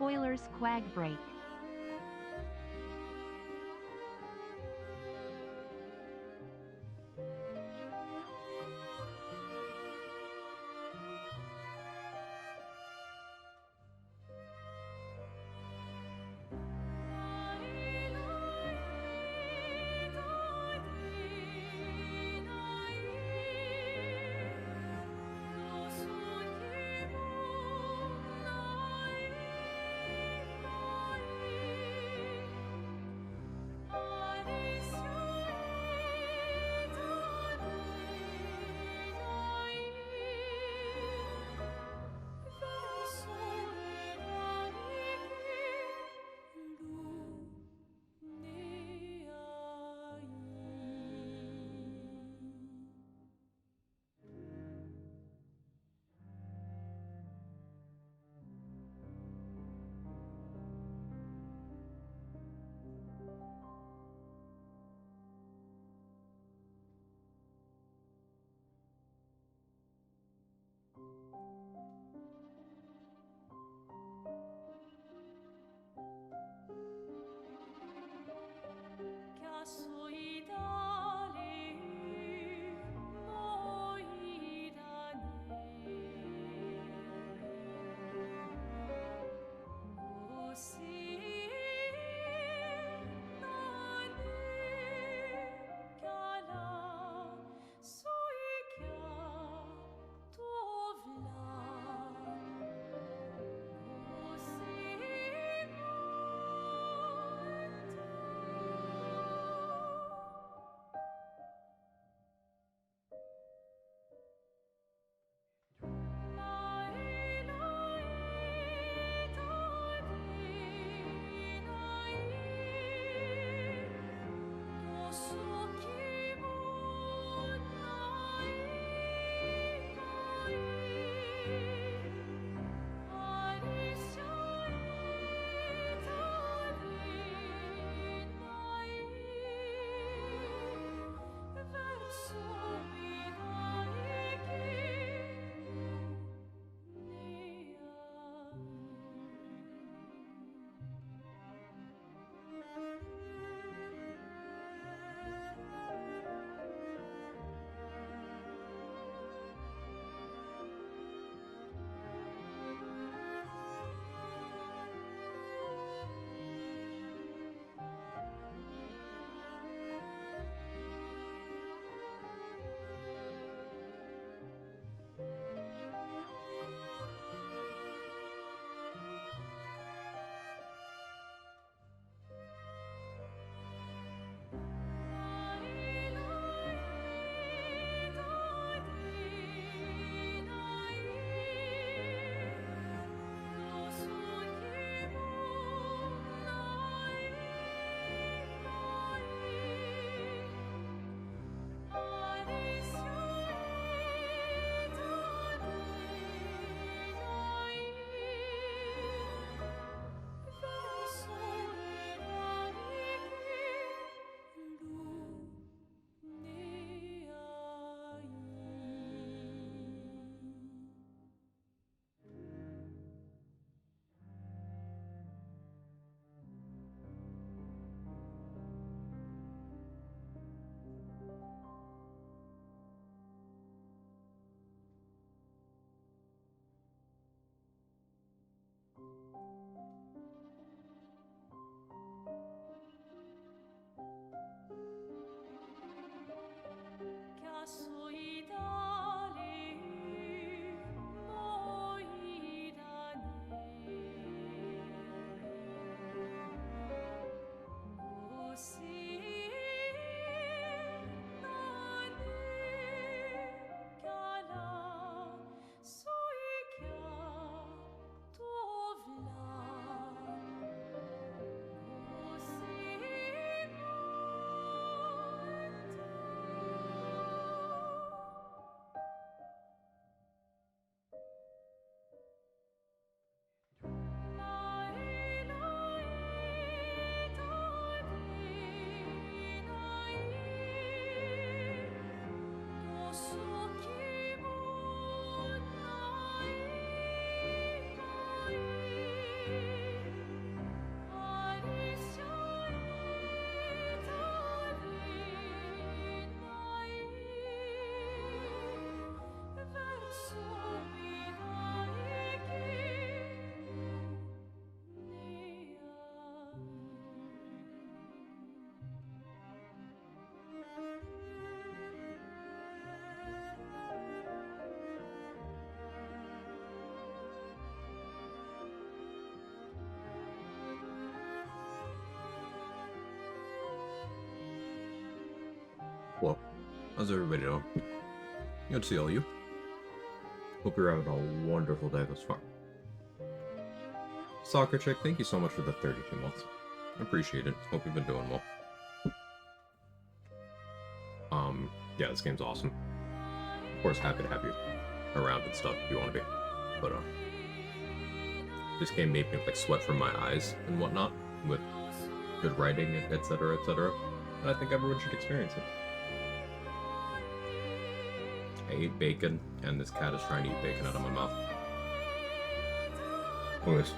Spoilers Quag break. Hello. How's everybody doing? Good to see all of you. Hope you're having a wonderful day thus far. Soccer Chick, thank you so much for the 32 months. I appreciate it. Hope you've been doing well. Yeah, this game's awesome. Of course, happy to have you around and stuff if you want to be. But, this game made me, like, sweat from my eyes and whatnot, with good writing, etc., etc. And I think everyone should experience it. I ate bacon, and this cat is trying to eat bacon out of my mouth. Look at this.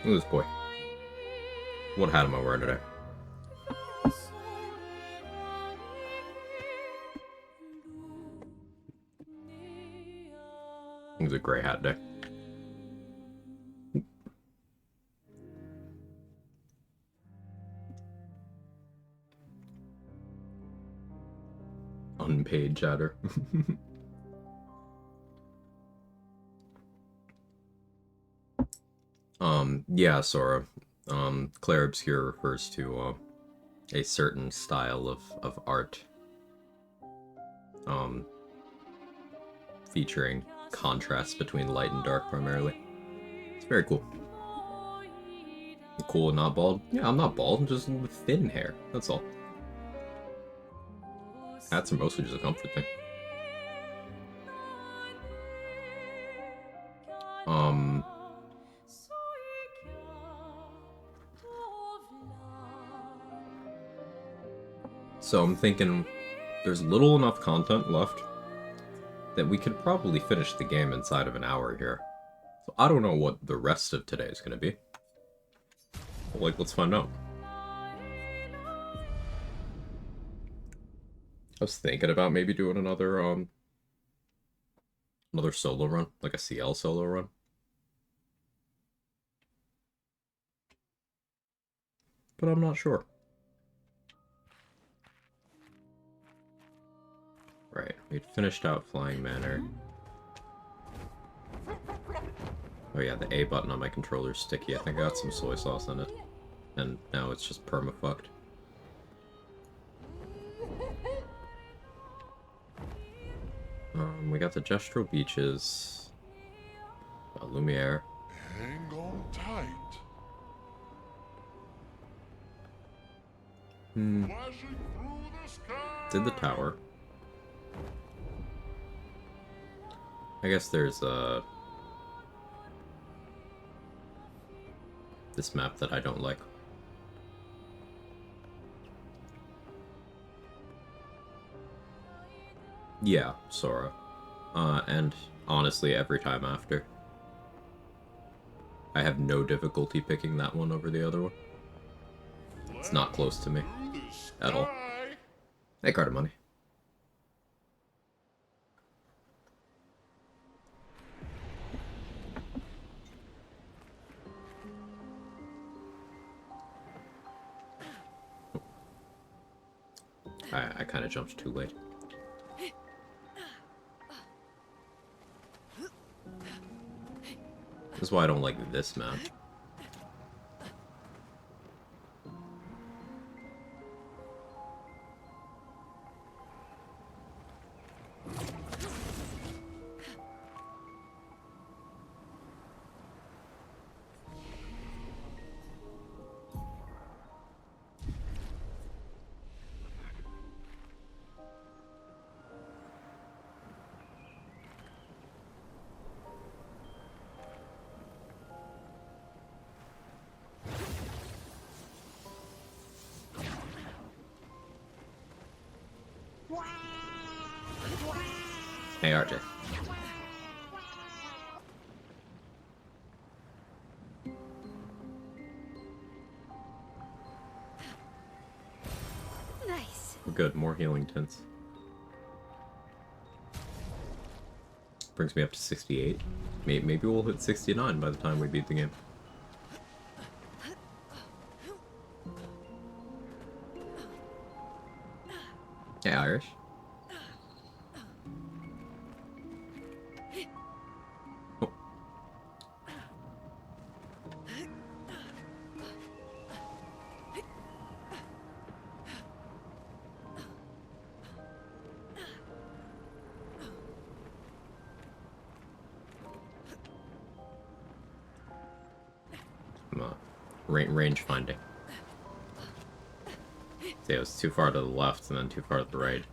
Look at this boy. What hat am I wearing today? I think it's a gray hat day. Unpaid chatter. Yeah, Sora. Clair Obscure refers to, a certain style of art. Featuring contrast between light and dark primarily. It's very cool. Cool and not bald? Yeah, I'm not bald, I'm just with thin hair. That's all. Hats are mostly just a comfort thing. So I'm thinking there's little enough content left that we could probably finish the game inside of an hour here. So I don't know what the rest of today is going to be. But, like, let's find out. I was thinking about maybe doing another solo run, like a CL solo run. But I'm not sure. Right, we'd finished out Flying Manor. Oh yeah, the A button on my controller's sticky. I think I got some soy sauce in it. And now it's just perma-fucked. We got the Gestural Beaches. Lumiere. Hang on tight. Flashing through the sky. Did the tower. I guess there's, this map that I don't like. Yeah, Sora. And honestly, every time after. I have no difficulty picking that one over the other one. It's not close to me. At all. Hey, card of money. I kind of jumped too late. This is why I don't like this map. Hey, RJ. Nice. Good, more healing tints. Brings me up to 68. Maybe we'll hit 69 by the time we beat the game. Hey, Irish. Oh. range finding. See, it was too far to the left and then too far to the right.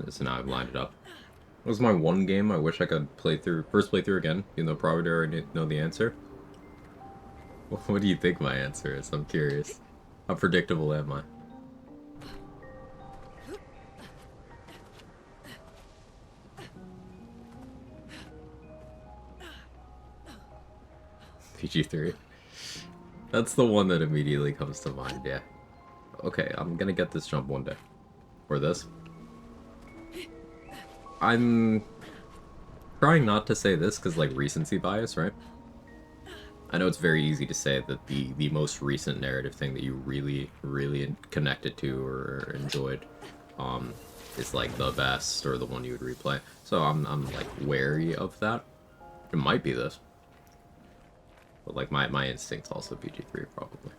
So now I've lined it up. It was my one game I wish I could first play through again, even though probably already know the answer. What do you think my answer is? I'm curious. How predictable am I? PG-3. That's the one that immediately comes to mind, yeah. Okay, I'm gonna get this jump one day. Or this. I'm trying not to say this because, like, recency bias, right? I know it's very easy to say that the most recent narrative thing that you really, really connected to or enjoyed is, like, the best or the one you would replay. So I'm like, wary of that. It might be this. But, like, my instinct's also PG-3, probably.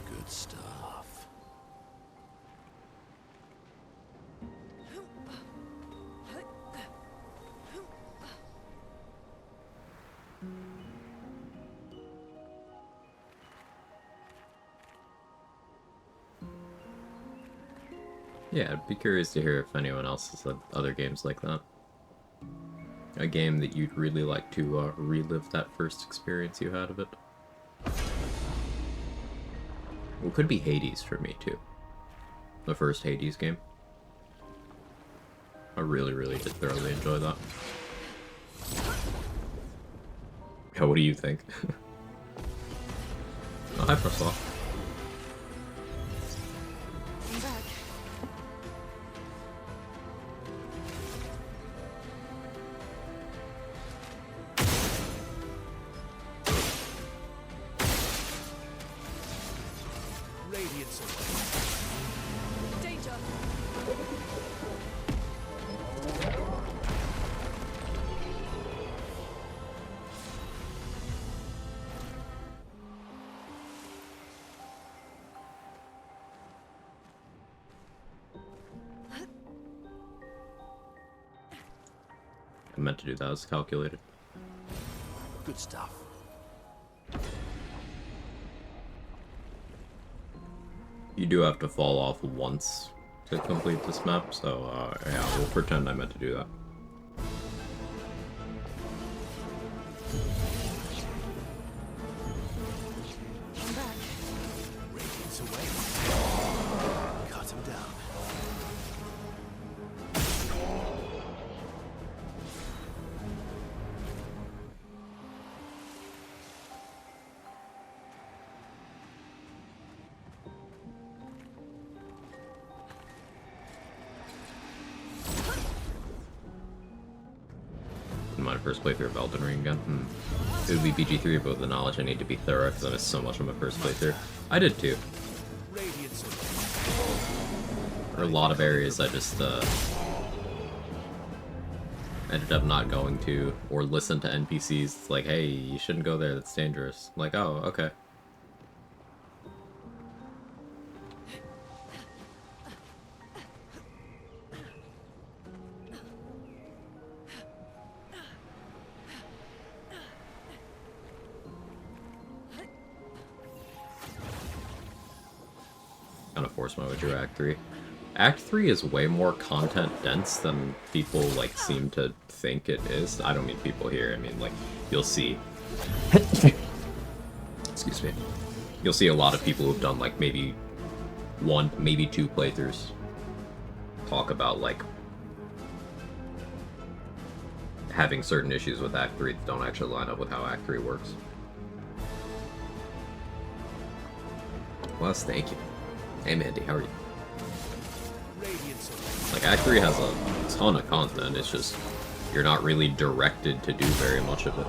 Good stuff. Yeah, I'd be curious to hear if anyone else has had other games like that. A game that you'd really like to relive that first experience you had of it. Well, it could be Hades for me, too. The first Hades game. I really, really did thoroughly enjoy that. Yeah, what do you think? Oh, hi, François. I'm back. Radiance away. Danger. I meant to do that, it was calculated. Good stuff. You do have to fall off once to complete this map, so yeah, we'll pretend I meant to do that. I'm back. Radiance away. Cut him down. My first playthrough of Elden Ring again. It would be PG-3, but with the knowledge I need to be thorough because I missed so much of my first playthrough. I did too. Radiance away. There are a lot of areas I just ended up not going to, or listened to NPCs. It's like, hey, you shouldn't go there, that's dangerous. I'm like, oh, okay. Kind of force my way through Act 3. Act 3 is way more content dense than people like seem to think it is. I don't mean people here, I mean like you'll see. Excuse me. You'll see a lot of people who've done like maybe one, maybe two playthroughs talk about like having certain issues with Act 3 that don't actually line up with how Act 3 works. Wes, thank you. Hey Mandy, how are you? Radiance away. Like, Act 3 has a ton of content, it's just, you're not really directed to do very much of it.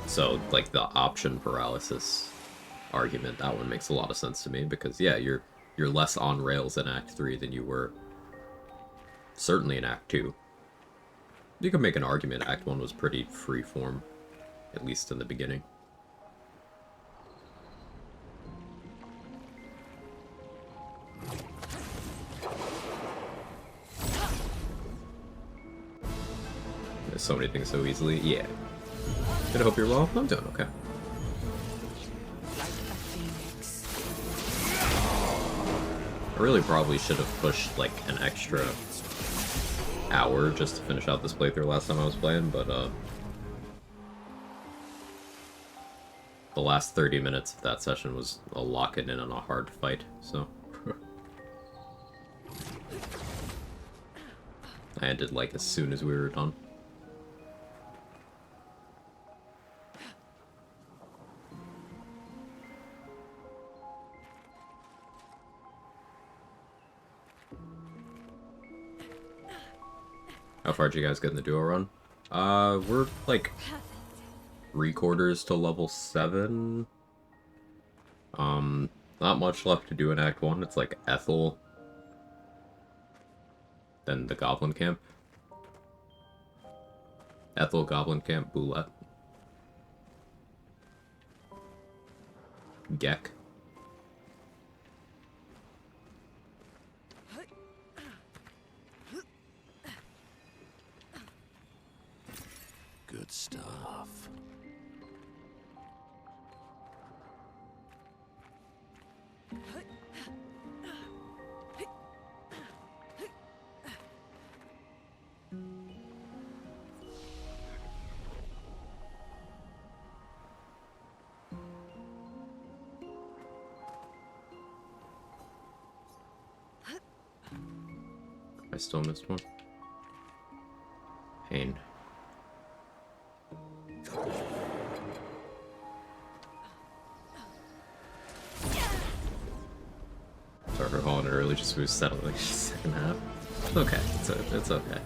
So, like, the option paralysis argument, that one makes a lot of sense to me, because, yeah, you're less on rails in Act 3 than you were, certainly in Act 2. You could make an argument Act 1 was pretty freeform, at least in the beginning. so many things so easily. Yeah. Good, I hope you're well. I'm doing okay. Like a phoenix. I really probably should have pushed like an extra hour just to finish out this playthrough last time I was playing, but the last 30 minutes of that session was a lock-in and a hard fight, so I ended like as soon as we were done. How far did you guys get in the duo run? We're like 3/4 to level 7. Not much left to do in Act 1. It's like Ethel, then the Goblin Camp. Ethel, Goblin Camp, Boulette. Gek. Good stuff. I still missed one. Pain. Sorry for calling it early, just we settled like second half. It's okay. It's okay.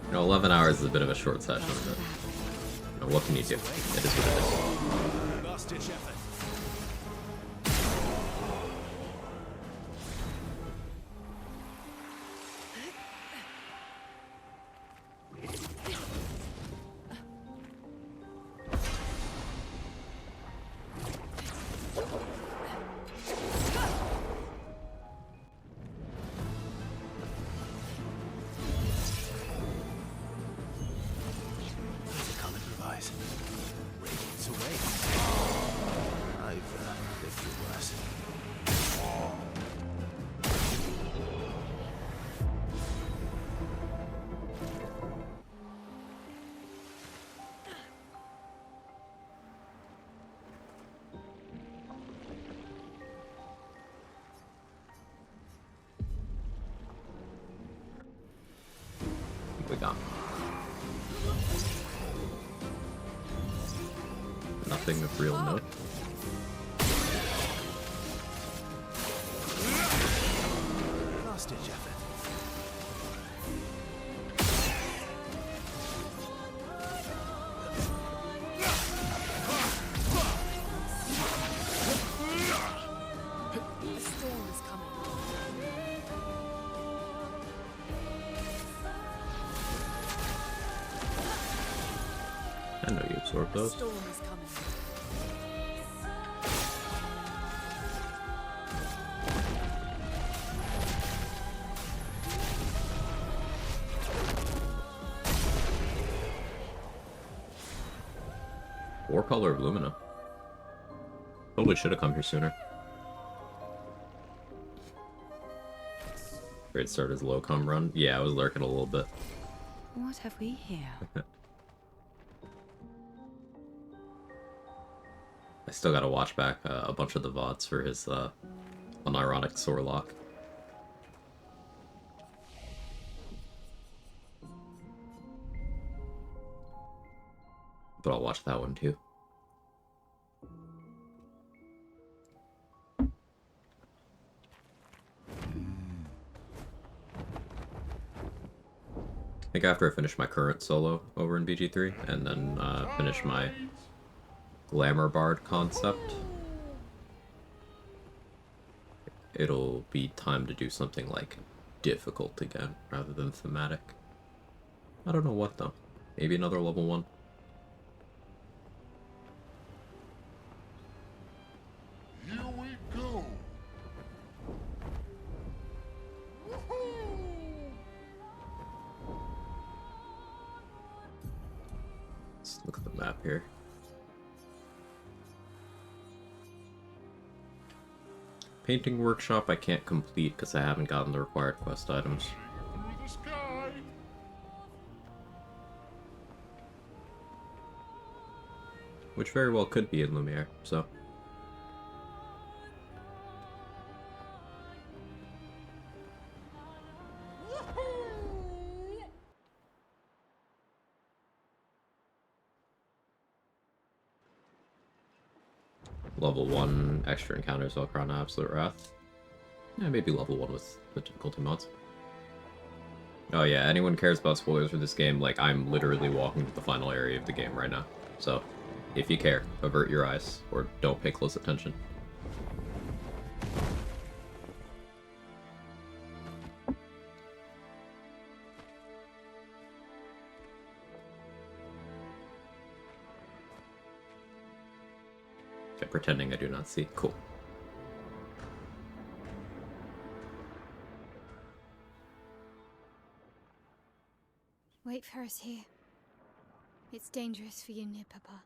You know, 11 hours is a bit of a short session, but you know, what can you do? It is what it is. Last-ditch effort. Come improvise. Radiance away. I've lived through worse. We got nothing of real note. Last-ditch effort. A storm is coming. I know you absorbed A those. storm is coming. War Color of Lumina. Totally should have come here sooner. Great start his low com run. Yeah, I was lurking a little bit. What have we here? I still gotta watch back a bunch of the VODs for his unironic Soarlock. But I'll watch that one too. I think after I finish my current solo over in BG3, and then finish my Glamour Bard concept, it'll be time to do something like difficult again, rather than thematic. I don't know what though. Maybe another level 1. Here we go. Woohoo! Let's look at the map here. Painting workshop I can't complete because I haven't gotten the required quest items. Through the sky. Which very well could be in Lumiere, so. Level 1 extra encounters while Crown Absolute Wrath. Yeah, maybe level 1 with the difficulty mods. Oh yeah, anyone cares about spoilers for this game, like, I'm literally walking to the final area of the game right now. So, if you care, avert your eyes, or don't pay close attention. Okay, pretending I do not see. Cool. Wait for us here. It's dangerous for you near Papa.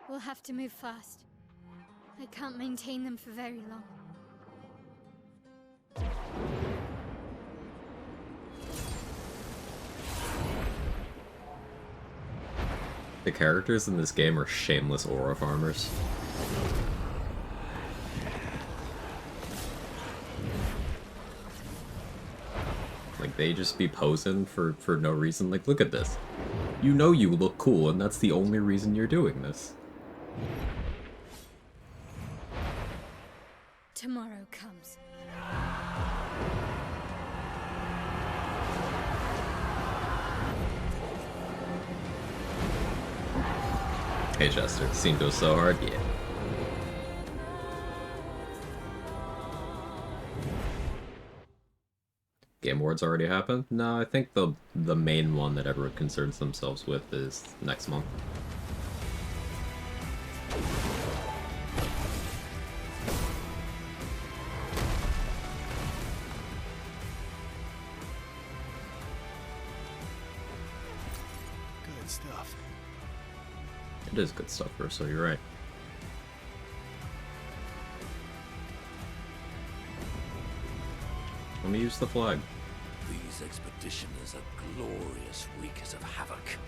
We'll have to move fast. I can't maintain them for very long. The characters in this game are shameless aura farmers. Like, they just be posing for no reason. Like, look at this. You know you look cool, and that's the only reason you're doing this. Tomorrow comes. Hey Chester, scene goes so hard, yeah. Game Awards already happened? No, I think the main one that everyone concerns themselves with is next month. Good stuff. It is good stuff, so you're right. Let me use the flag. These expeditioners are glorious wreakers of havoc.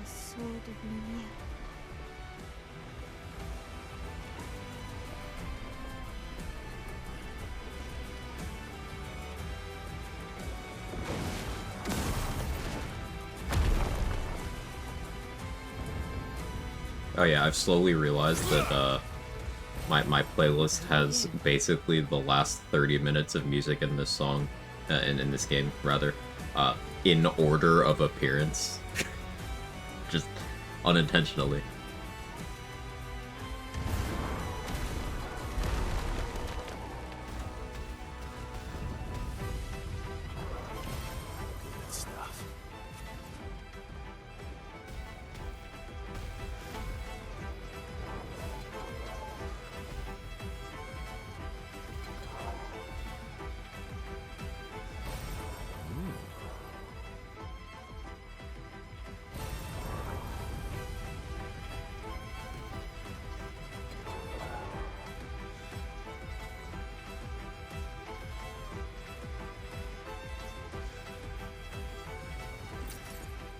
The sword of Lumiere. Oh yeah, I've slowly realized that my playlist has basically the last 30 minutes of music in this song, in this game, rather, in order of appearance. Just unintentionally. Good stuff.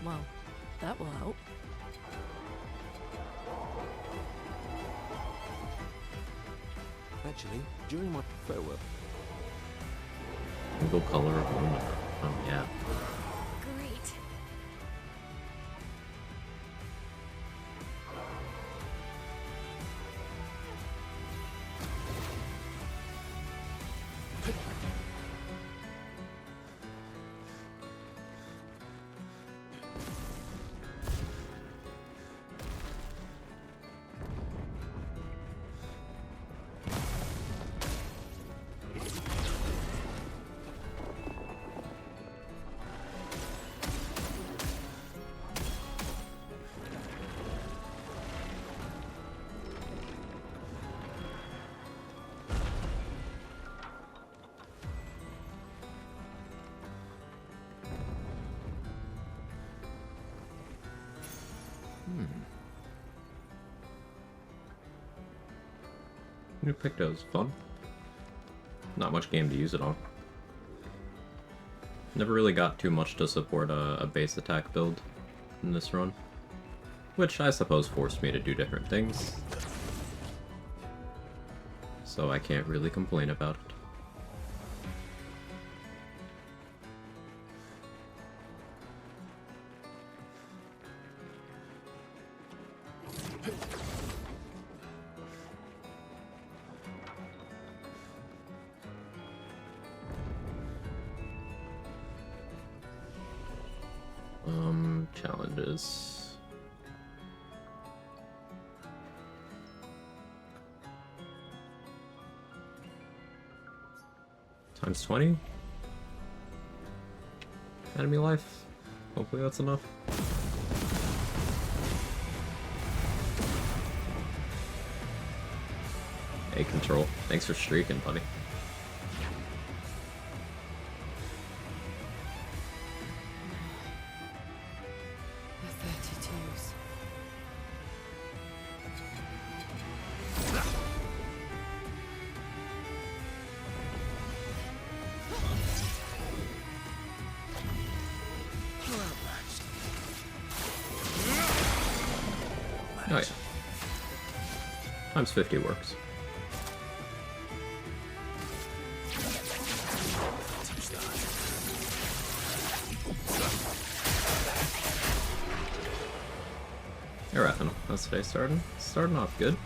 Well, that will help. Actually, during my farewell, Single color of woman. Oh yeah. Great. New Picto's fun. Not much game to use it on. Never really got too much to support a base attack build in this run, which I suppose forced me to do different things, so I can't really complain about it. Challenges. Times 20? Enemy life? Hopefully that's enough. Hey, Control. Thanks for streaking, buddy. Oh yeah. Times 50 works. Alright then, how's today starting? Starting off good.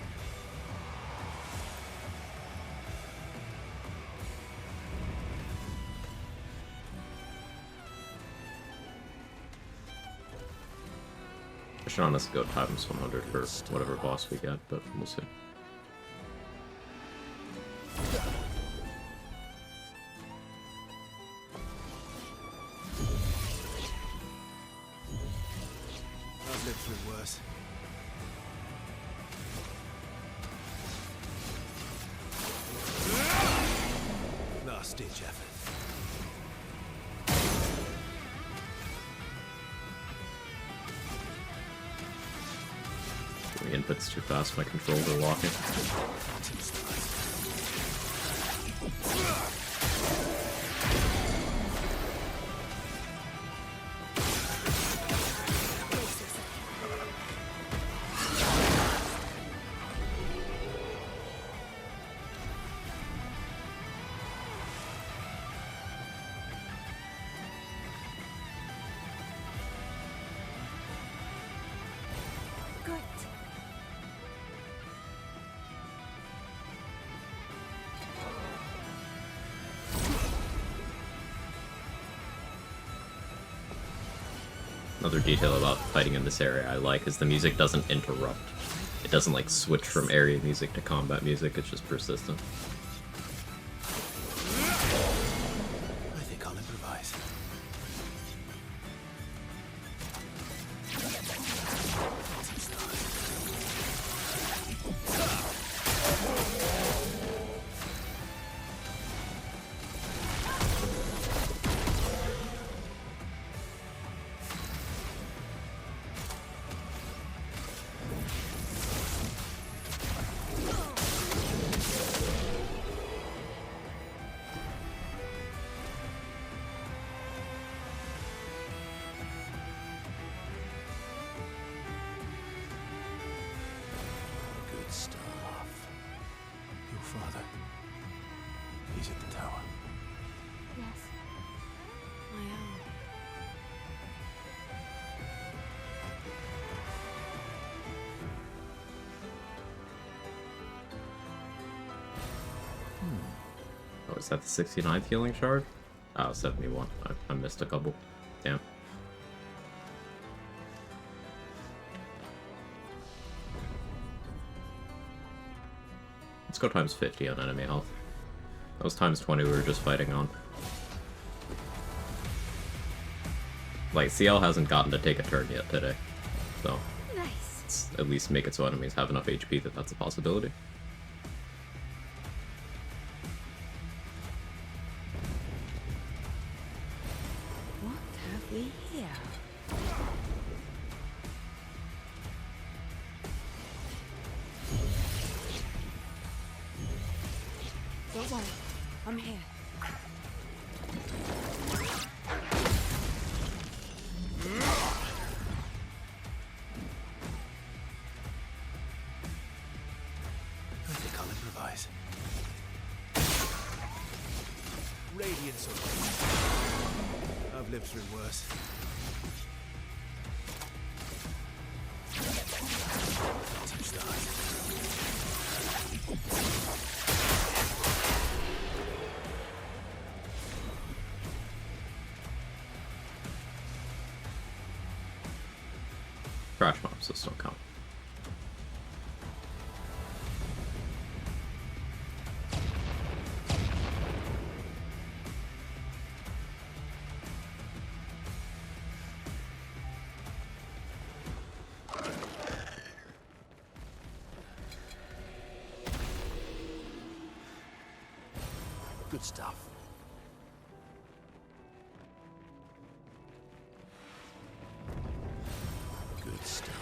I should honestly go times 100 for whatever boss we get, but we'll see. I've lived through worse. Last-ditch effort. The input's too fast, my controls are locking. Another detail about fighting in this area I like is the music doesn't interrupt. It doesn't like switch from area music to combat music, it's just persistent. I think I'll improvise. Good stuff. Your father. He's at the tower. Yes. I am. Oh, is that the 69th healing shard? Oh, 71. I missed a couple. Damn. Let's go times 50 on enemy health. That was times 20 we were just fighting on. Like, CL hasn't gotten to take a turn yet today, so Nice. let's at least make it so enemies have enough HP that that's a possibility. What have we here? worry. I'm here. I think I'll improvise. Radiance away. I've lived through worse. Touch that. Crash mobs, those don't count. Good stuff. Good stuff.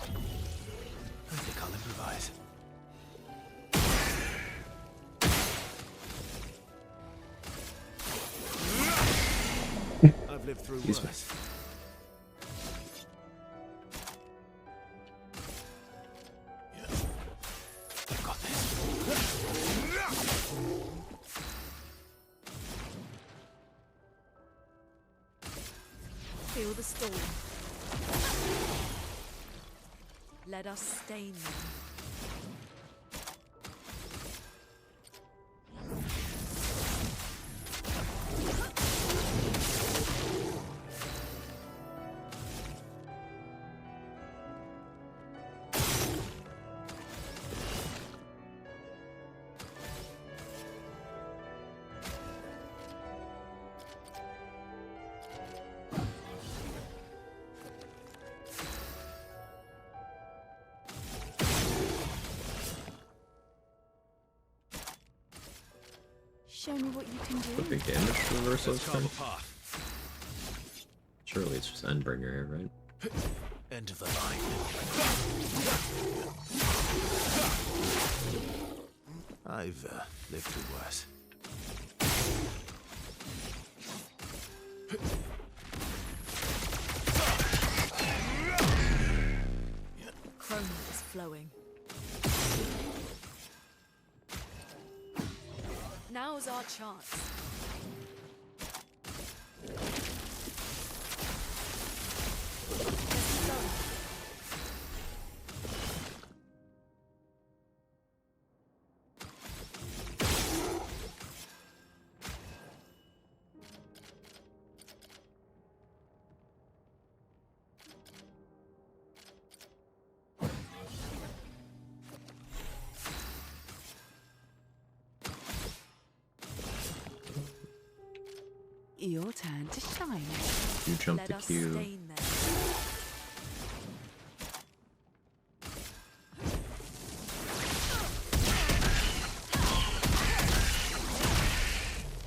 I think I'll improvise. I've lived through Excuse me. worse. I've got this. Feel the storm. Let us stain them. Show me what you can The do. big damage reversal is Let's carve turn. a path. Surely it's just Endbringer here, right? End of the line. I've lived through worse. Chroma is flowing. Now's our chance. Let's go. Your turn to shine. You jump Let the us queue. stain them.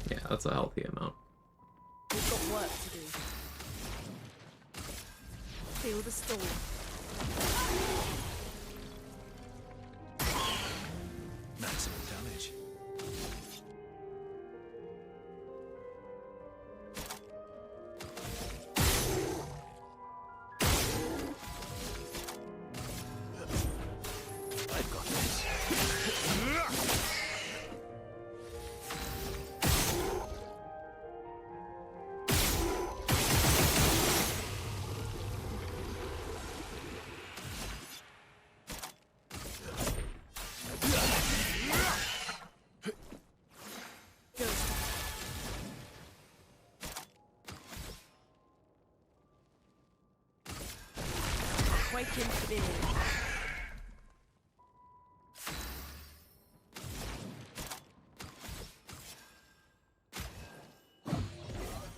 Yeah, that's a healthy amount. We've got work to do. Feel the storm. Maximum damage. I've got this. Good. Quake in fear.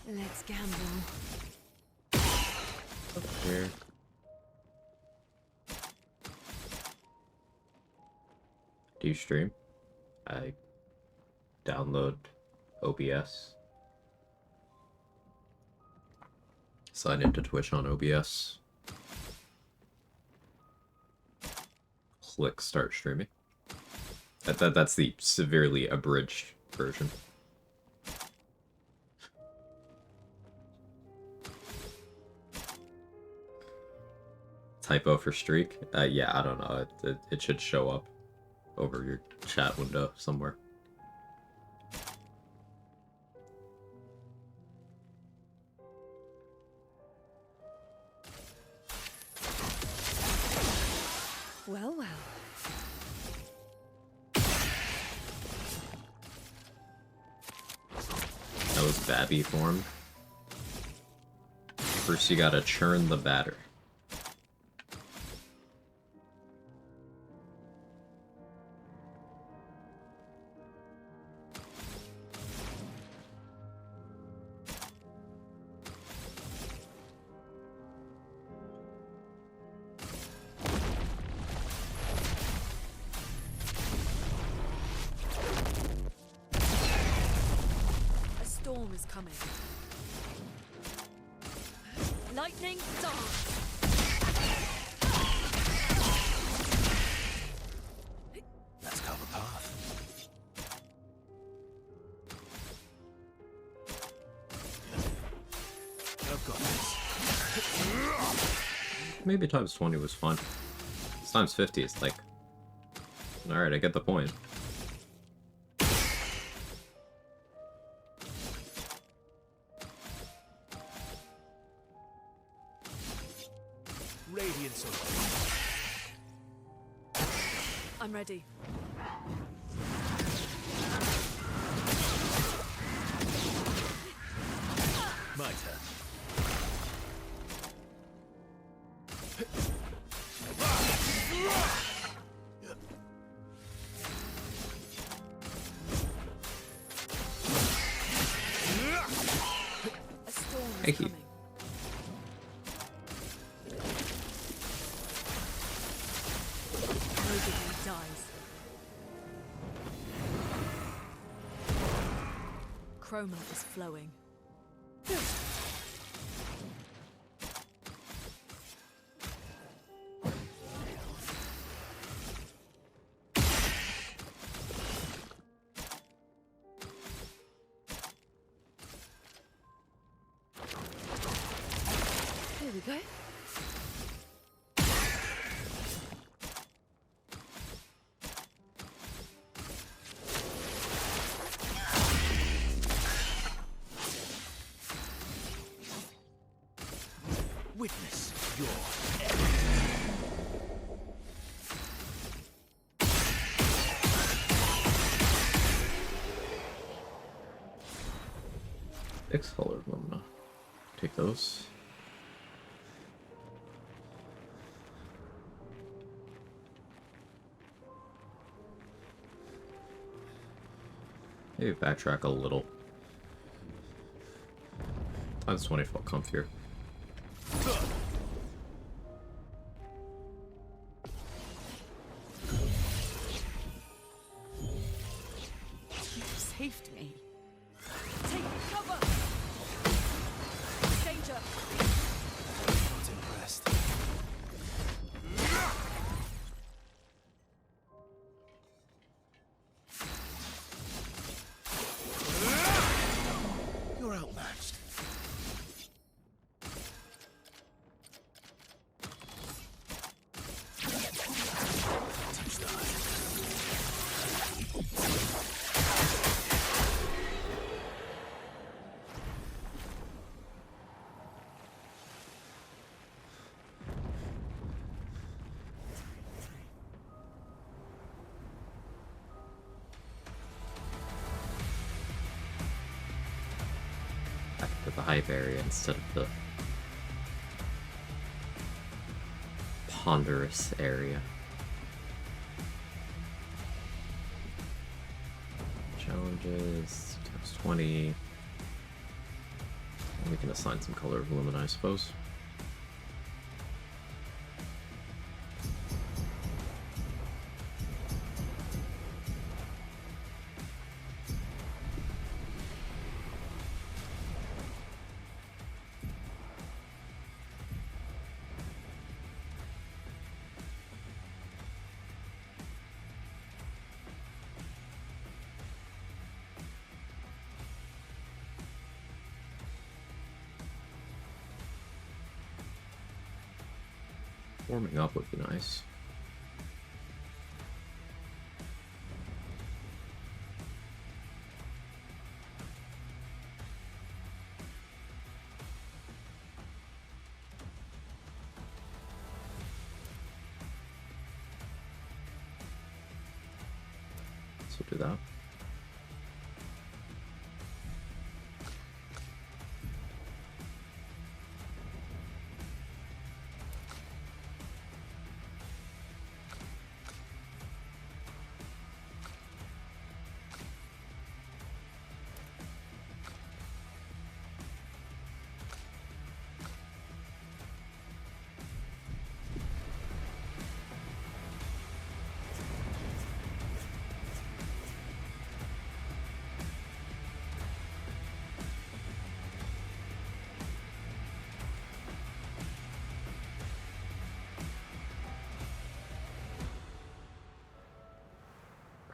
Let's gamble. Here. Do you stream? I download OBS. Sign into Twitch on OBS. Click start streaming. That's the severely abridged version. Typo for streak? Yeah, I don't know. It should show up over your chat window somewhere. Well, well. That was Babby form. First you gotta churn the batter. A storm is coming. Lightning dance. Let's carve a path. I've got this. Maybe times 20 was fun. This times 50 is like... Alright, I get the point. Radiance away. I'm ready. My turn. A storm is Thank you. coming. Nobody dies. Chroma is flowing. Here we go. Witness your X-Color, I'm gonna take those. Maybe backtrack a little. Times 20 felt comfier. You saved me. Take cover! Danger! not impressed. You're outmatched. Touch that. Back to the hive area instead of the ponderous area. Challenges, times 20. And we can assign some color of Lumina, I suppose. Warming up would be nice. So do that.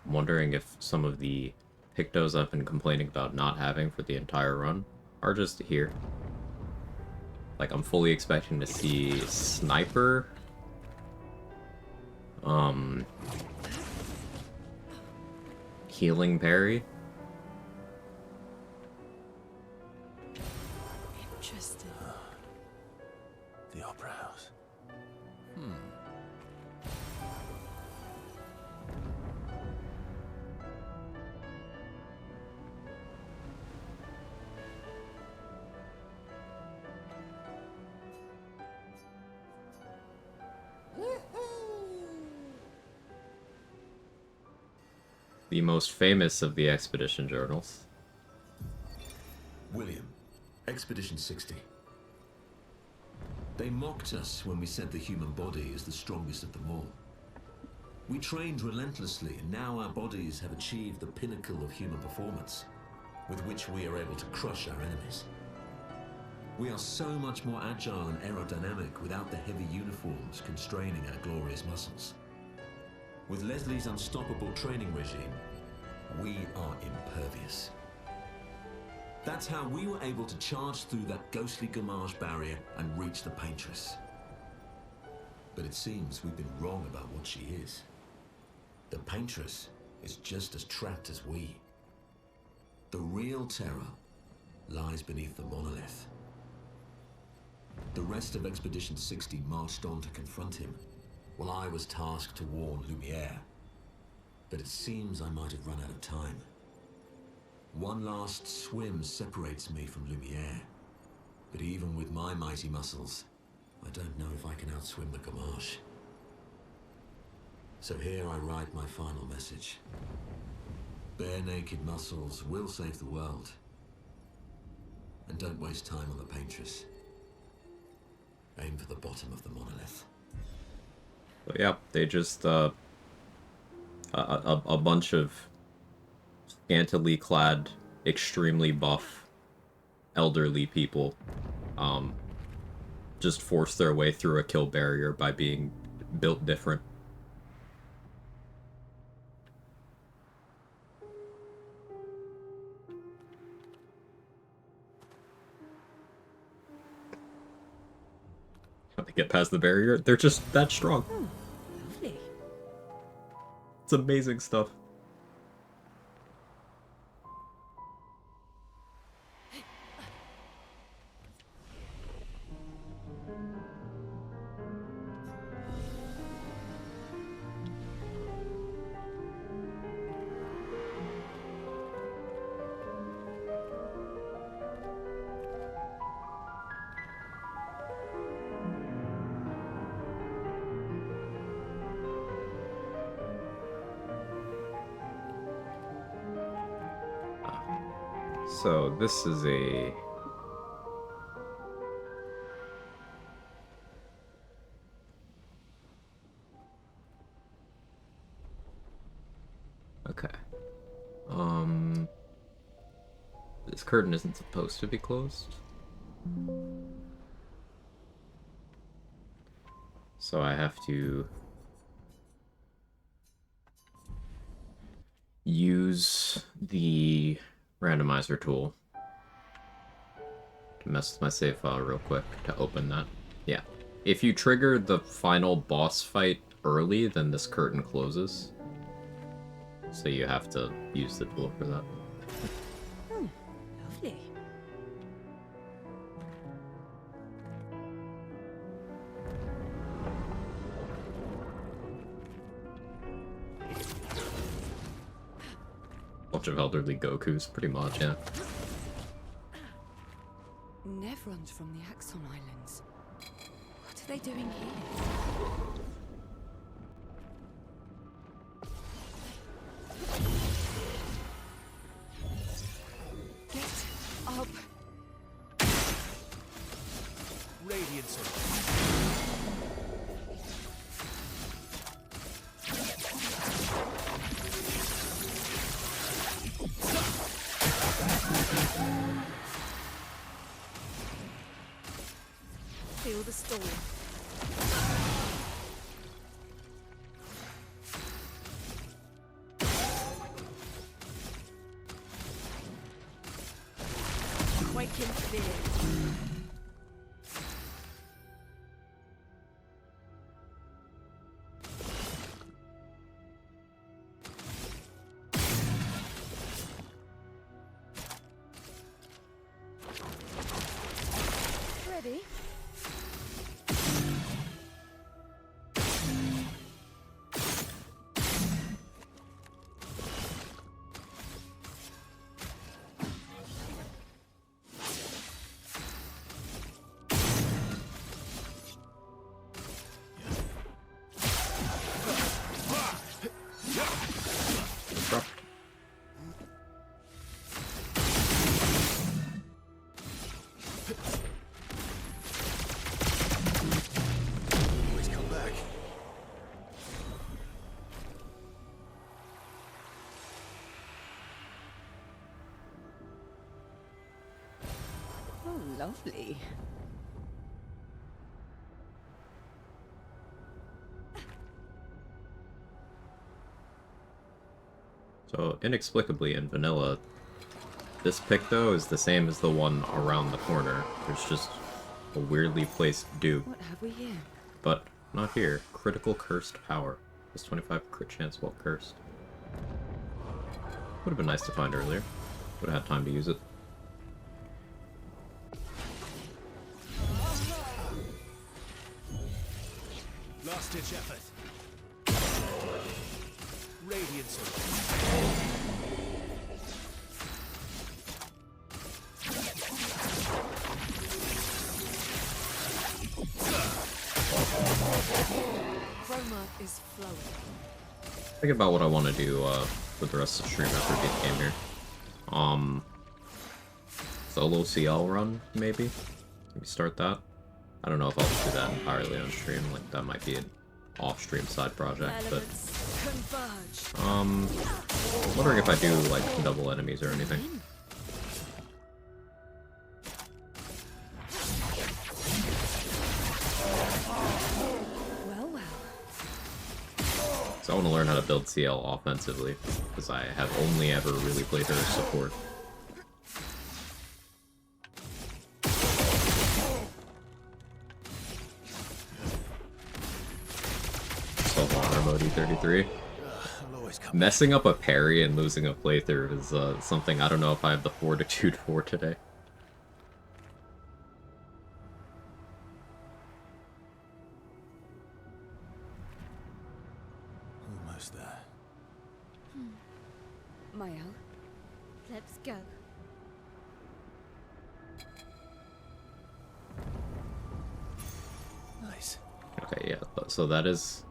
I'm wondering if some of the Pictos I've been complaining about not having for the entire run are just here. Like, I'm fully expecting to see Sniper, Healing Parry, Interesting. The Opera House. the most famous of the expedition journals. William, Expedition 60. They mocked us when we said the human body is the strongest of them all. We trained relentlessly, and now our bodies have achieved the pinnacle of human performance, with which we are able to crush our enemies. We are so much more agile and aerodynamic without the heavy uniforms constraining our glorious muscles. With Leslie's unstoppable training regime, we are impervious. That's how we were able to charge through that ghostly Gamage barrier and reach the Paintress. But it seems we've been wrong about what she is. The Paintress is just as trapped as we. The real terror lies beneath the monolith. The rest of Expedition 60 marched on to confront him, while I was tasked to warn Lumiere. But it seems I might have run out of time. One last swim separates me from Lumiere, but even with my mighty muscles, I don't know if I can outswim the Gamage. So here I write my final message. Bare naked muscles will save the world. And don't waste time on the Paintress. Aim for the bottom of the monolith. But yeah, they just a bunch of scantily clad, extremely buff, elderly people just force their way through a kill barrier by being built different. When they get past the barrier, they're just that strong. Lovely. It's amazing stuff. So this is a... Okay. This curtain isn't supposed to be closed. So I have to use the randomizer tool to mess with my save file real quick to open that. Yeah, If you trigger the final boss fight early, then this curtain closes. So you have to use the tool for that. Hmm, lovely. Bunch of elderly Gokus, pretty much, yeah. Nevrons from the Axon Islands. What are they doing here? Get up. Radiant Feel the storm. Quake in fear. Ready? Drop. always come back. Oh, lovely. So, inexplicably in vanilla, this Picto is the same as the one around the corner. There's just a weirdly placed dupe, What have we here? but not here. Critical cursed power. Plus 25 crit chance while cursed. Would have been nice to find earlier. Would have had time to use it. Last ditch effort. Radiant sword. Chroma is flowing. Thinking about what I want to do with the rest of the stream after we get game here. Solo CL run, maybe? Maybe start that? I don't know if I'll do that entirely on stream, like that might be an off-stream side project, but Elements converge. wondering if I do like double enemies or anything. Well, well. So I want to learn how to build CL offensively, because I have only ever really played her as support. Still on mode E33. I'll always come back. Messing up a parry and losing a playthrough is something I don't know if I have the fortitude for today. Almost there. Mael, Let's go. Nice. Okay, yeah, so that is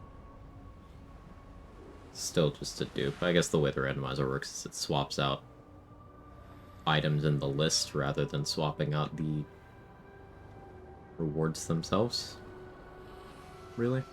still just a dupe. I guess the way the randomizer works is it swaps out items in the list rather than swapping out the rewards themselves. Really?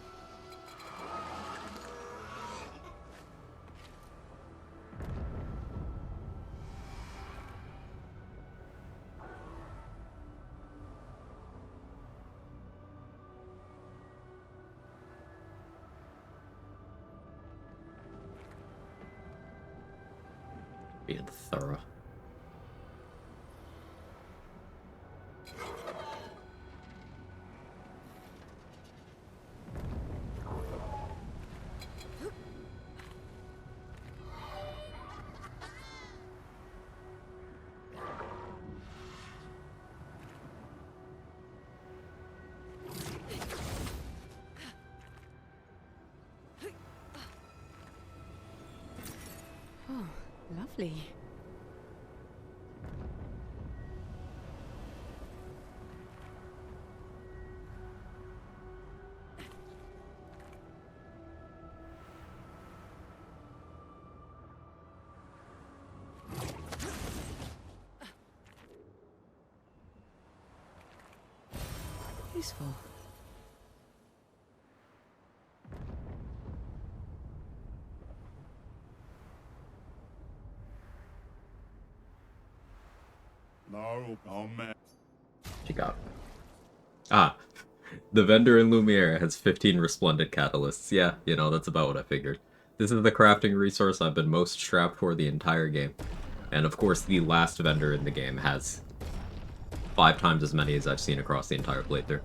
Being thorough. Lovely. Useful. No, oh man. She got. Ah, the vendor in Lumiere has 15 resplendent catalysts. Yeah, you know, that's about what I figured. This is the crafting resource I've been most strapped for the entire game. And of course, the last vendor in the game has 5 times as many as I've seen across the entire playthrough.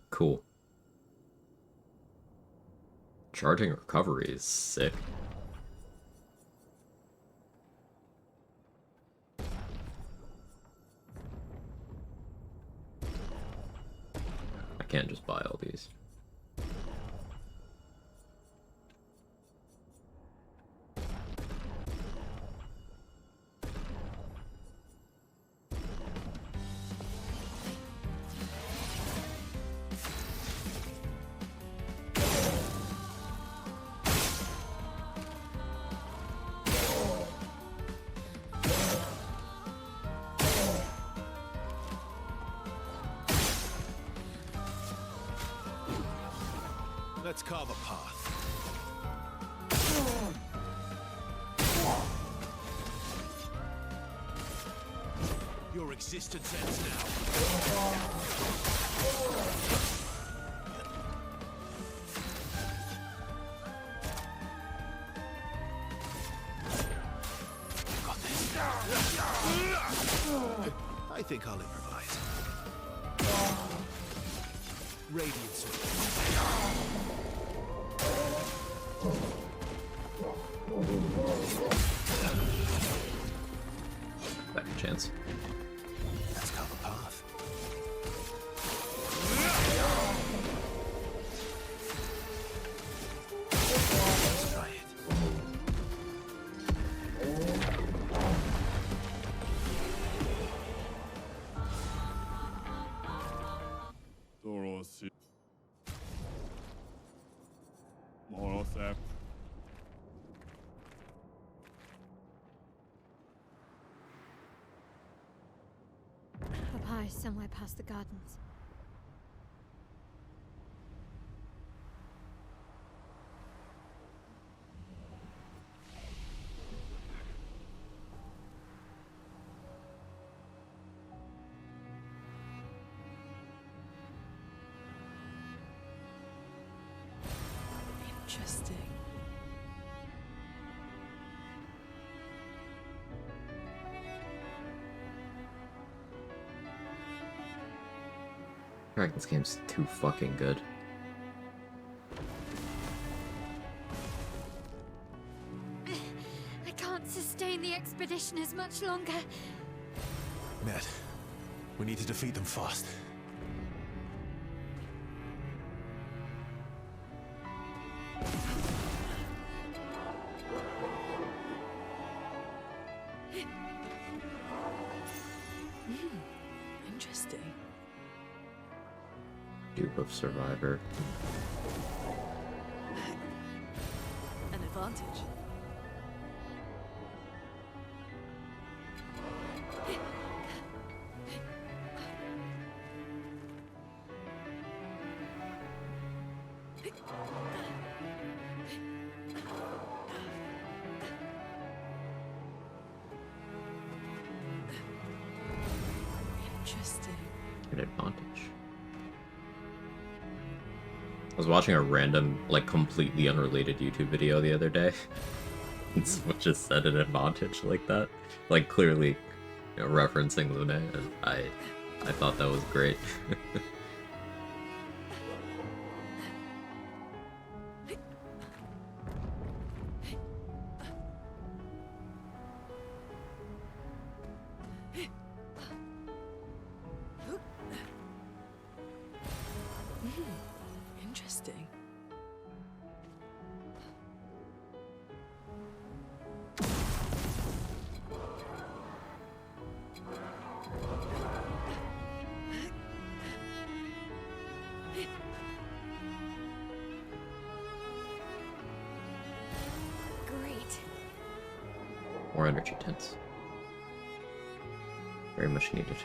Cool. Charging recovery is sick. I can't just buy all these. Let's carve a path. Your existence ends now. Got this. I think I'll improvise. Radiance. Second chance. Let's carve a path. Let's try it. Dorosi. Morosep. Papa is somewhere past the gardens. Interesting. Alright, this game's too fucking good. I can't sustain the expeditioners much longer. Ned, we need to defeat them fast. Interesting. Dupe of Survivor. An advantage. Interesting. An advantage. I was watching a random, like, completely unrelated YouTube video the other day. And someone just said an advantage like that. Like, clearly, you know, referencing Luna. And I thought that was great. Interesting. More energy tints. Very much needed.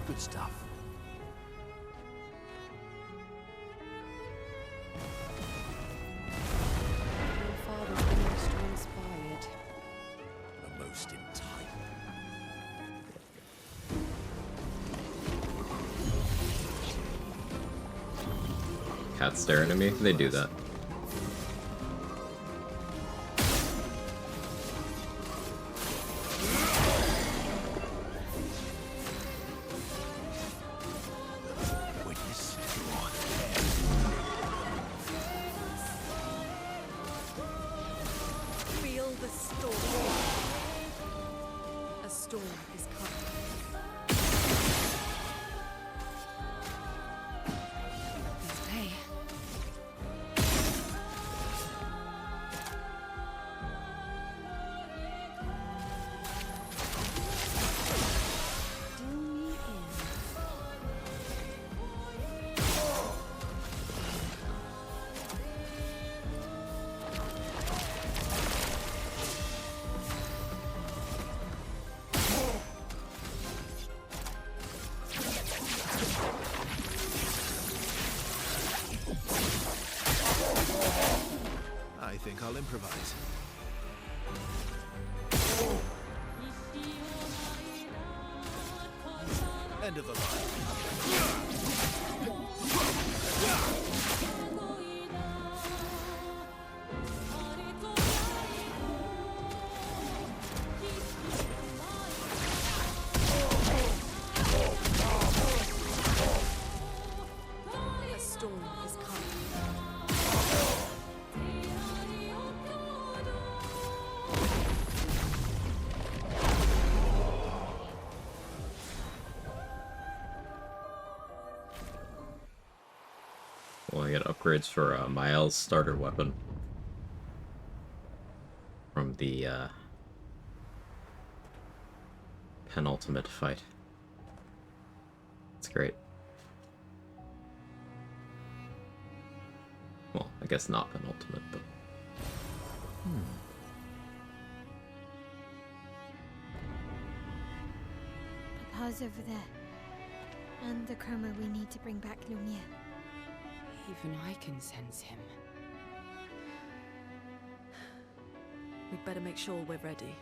Good stuff. Your father almost inspired. The most in time. Cats staring at me? They do that. Witness Feel the storm. A storm is coming. Let's play. Do me in. I think I'll improvise. End of the line. A storm is coming. Well, I get upgrades for Mael's starter weapon from the penultimate fight. It's great. Well, I guess not penultimate, but Papa's over there. And the chroma we need to bring back Lumia. Even I can sense him. We'd better make sure we're ready.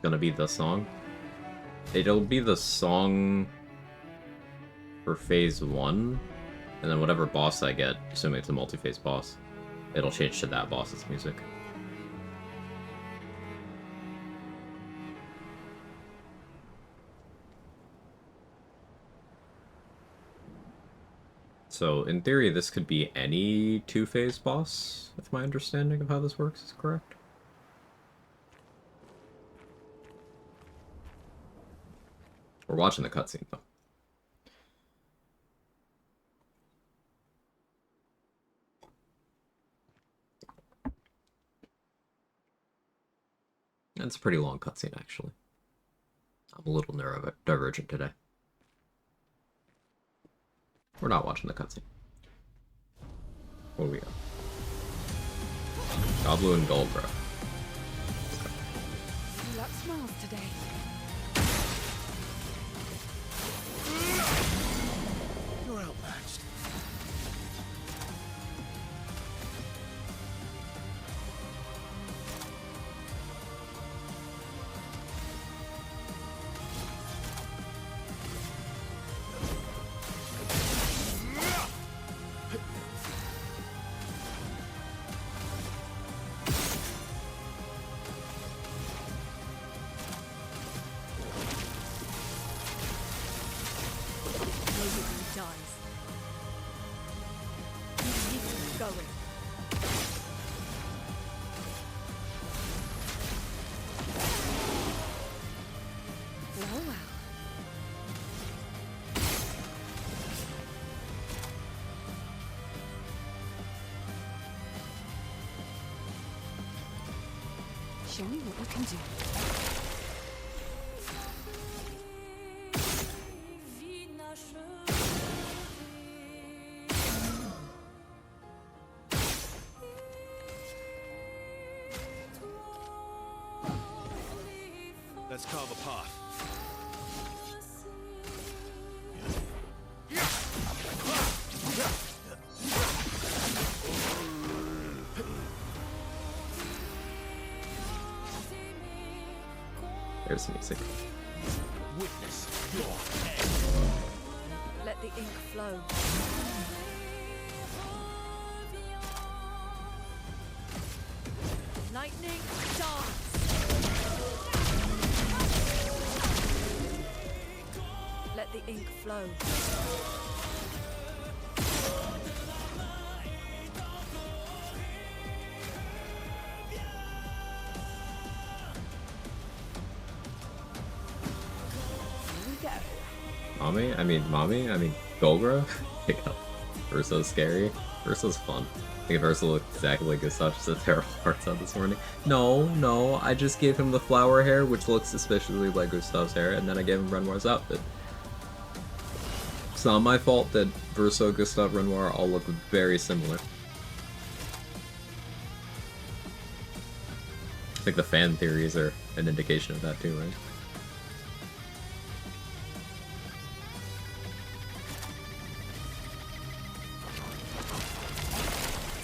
gonna be the song. It'll be the song for phase 1, and then whatever boss I get, assuming it's a multi-phase boss, it'll change to that boss's music. So, in theory, this could be any two-phase boss, if my understanding of how this works is correct. We're watching the cutscene, though. It's a pretty long cutscene, actually. I'm a little neurodivergent today. We're not watching the cutscene. What do we got? Goblu and Goldbro. Luck smiles today. You're outmatched. going. Well, well. Show me what you can do. Let's carve a path. There's the music. Witness your Let the ink flow. Lightning dance. Let the ink flow. Mommy? I mean, Golgra? Pick up. Verso's scary. Verso's fun. I think Verso looked exactly like Gustav just said terrible parts out this morning. No, I just gave him the flower hair, which looks suspiciously like Gustav's hair, and then I gave him Renoir's outfit. It's not my fault that Verso, Gustav, Renoir all look very similar. I think the fan theories are an indication of that too, right?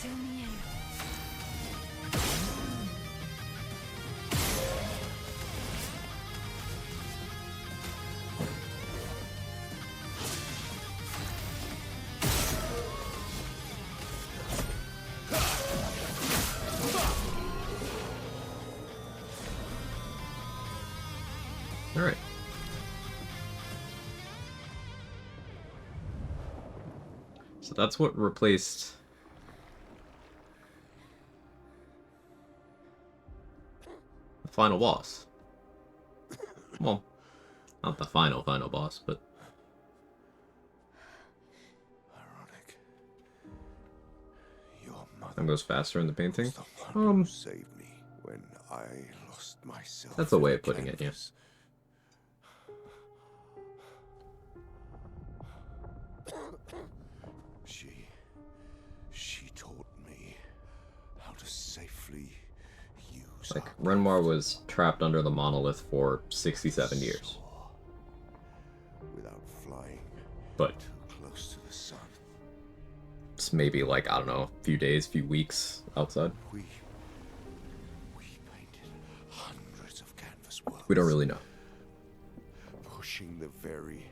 Do me in. Alright. So that's what replaced the final boss. Well, not the final boss, but ironic. Your mother time goes faster in the painting. was the one who Um, saved me when I lost myself. That's a in way the of putting it, yeah. canvas. She taught me how to safely use like, our Renoir was trapped under the monolith for 67 years. soar without flying But too close to the sun. it's maybe like, I don't know, a few days, few weeks outside. We painted hundreds of canvas worlds. We don't really know. Pushing the very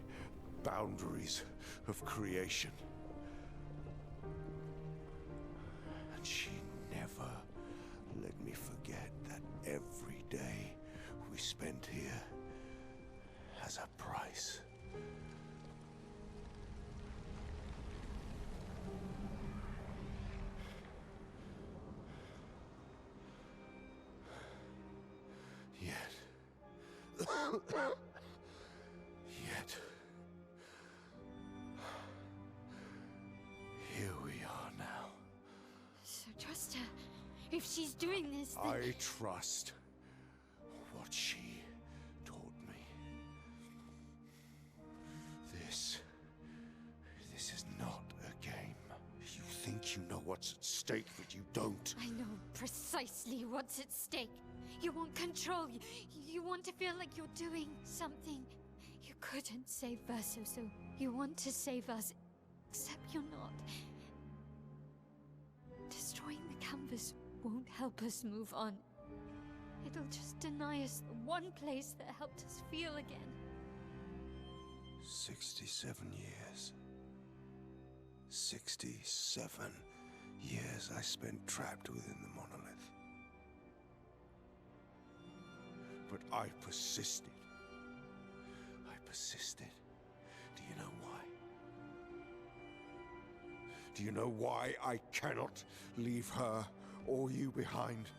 boundaries of creation. And she never let me forget that every day we spent here has a price. Yet, here we are now. So trust her. If she's doing this, then... I trust what she taught me. This is not a game. You think you know what's at stake, but you don't. I know precisely what's at stake. You want control. You want to feel like you're doing something. You couldn't save Verso, so you want to save us. Except you're not. Destroying the canvas won't help us move on. It'll just deny us the one place that helped us feel again. 67 years. 67 years I spent trapped within the monolith. But I persisted. Do you know why? Do you know why I cannot leave her or you behind?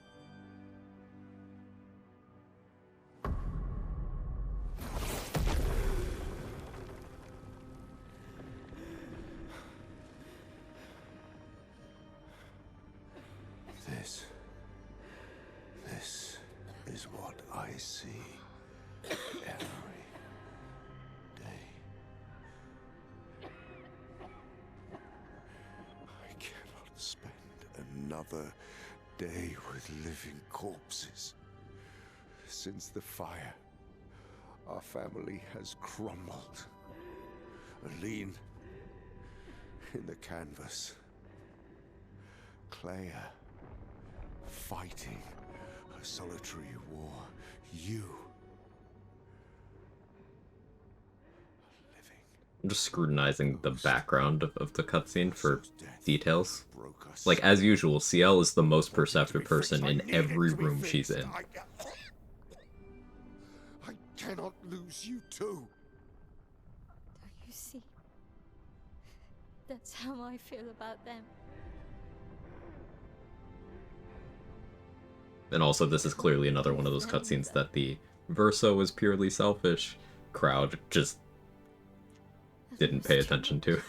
This is what I see every day. I cannot spend another day with living corpses. Since the fire, our family has crumbled. Aline in the canvas. Clea fighting a solitary war. You living. I'm just scrutinizing the background of the cutscene for details. Like, as usual, CL is the most perceptive person in every room she's in. I cannot lose you too. Don't you see? That's how I feel about them. And also, this is clearly another one of those cutscenes that the Verso is purely selfish crowd just didn't pay attention to.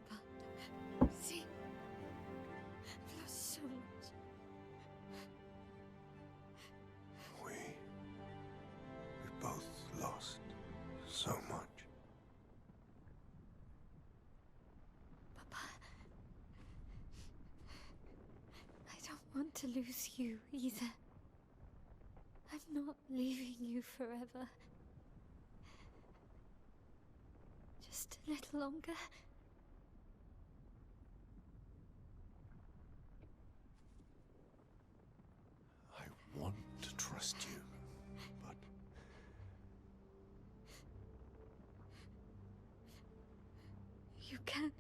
Papa, see? I've lost so much. We both lost so much. Papa, I don't want to lose you either. I'm not leaving you forever. Just a little longer. I want to trust you, but You can.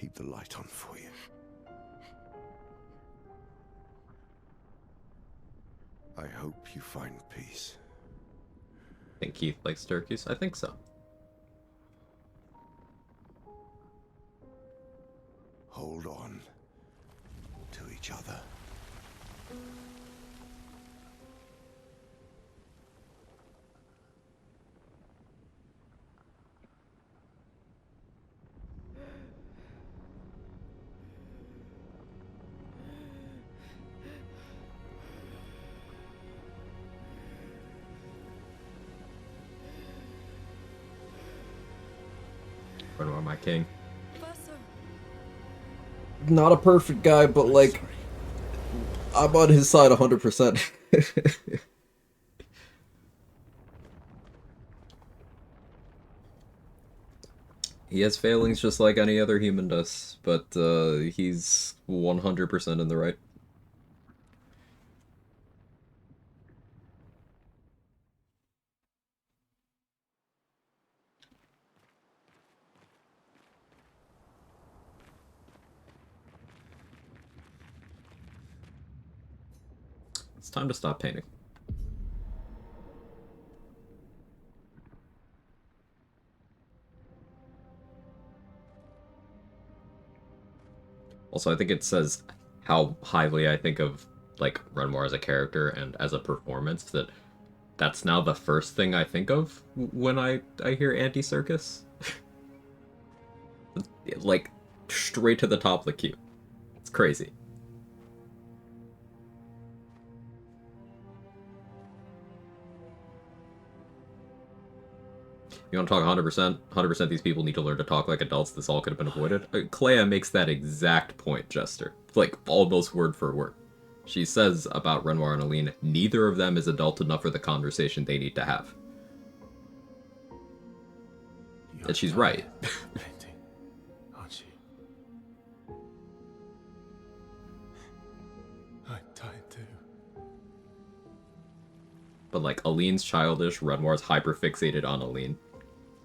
keep the light on for you. I hope you find peace. Think Keith likes turkeys? I think so. Hold on to each other. Renoir, my king. Not a perfect guy, but like, I'm on his side 100%. He has failings just like any other human does, but he's 100% in the right. It's time to stop painting. Also, I think it says how highly I think of, like, Renoir as a character and as a performance, that's now the first thing I think of when I hear Anti-Circus. Like, straight to the top of the queue. It's crazy. You want to talk 100%? 100% these people need to learn to talk like adults. This all could have been avoided. Clea makes that exact point, Jester. Like, almost word for word. She says about Renoir and Aline, neither of them is adult enough for the conversation they need to have. And she's right. Painting, aren't you? I but like Aline's childish, Renoir's hyper fixated on Aline,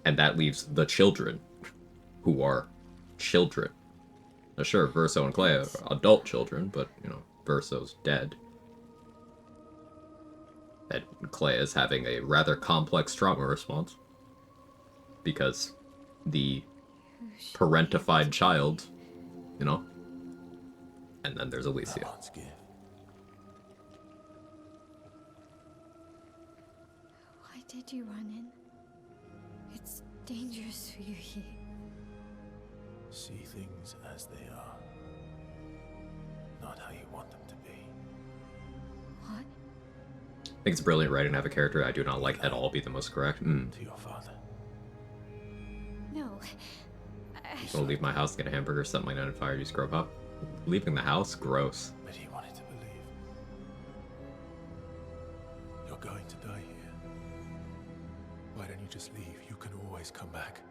and that leaves the children, who are children. Now, sure, Verso and Clea are adult children, but you know, Verso's dead. And Clea is having a rather complex trauma response because the parentified child, you know, and then there's Alicia. Why did you run in? It's dangerous for you here. See things as they are, not how you want them to be. What? I think it's brilliant writing to have a character I do not like at all be the most correct. To your father. No. I'm gonna leave my house, get a hamburger, set my night on fire, use grow pop. Leaving the house? Gross. But he wanted to believe. You're going to die here. Why don't you just leave? You can always come back.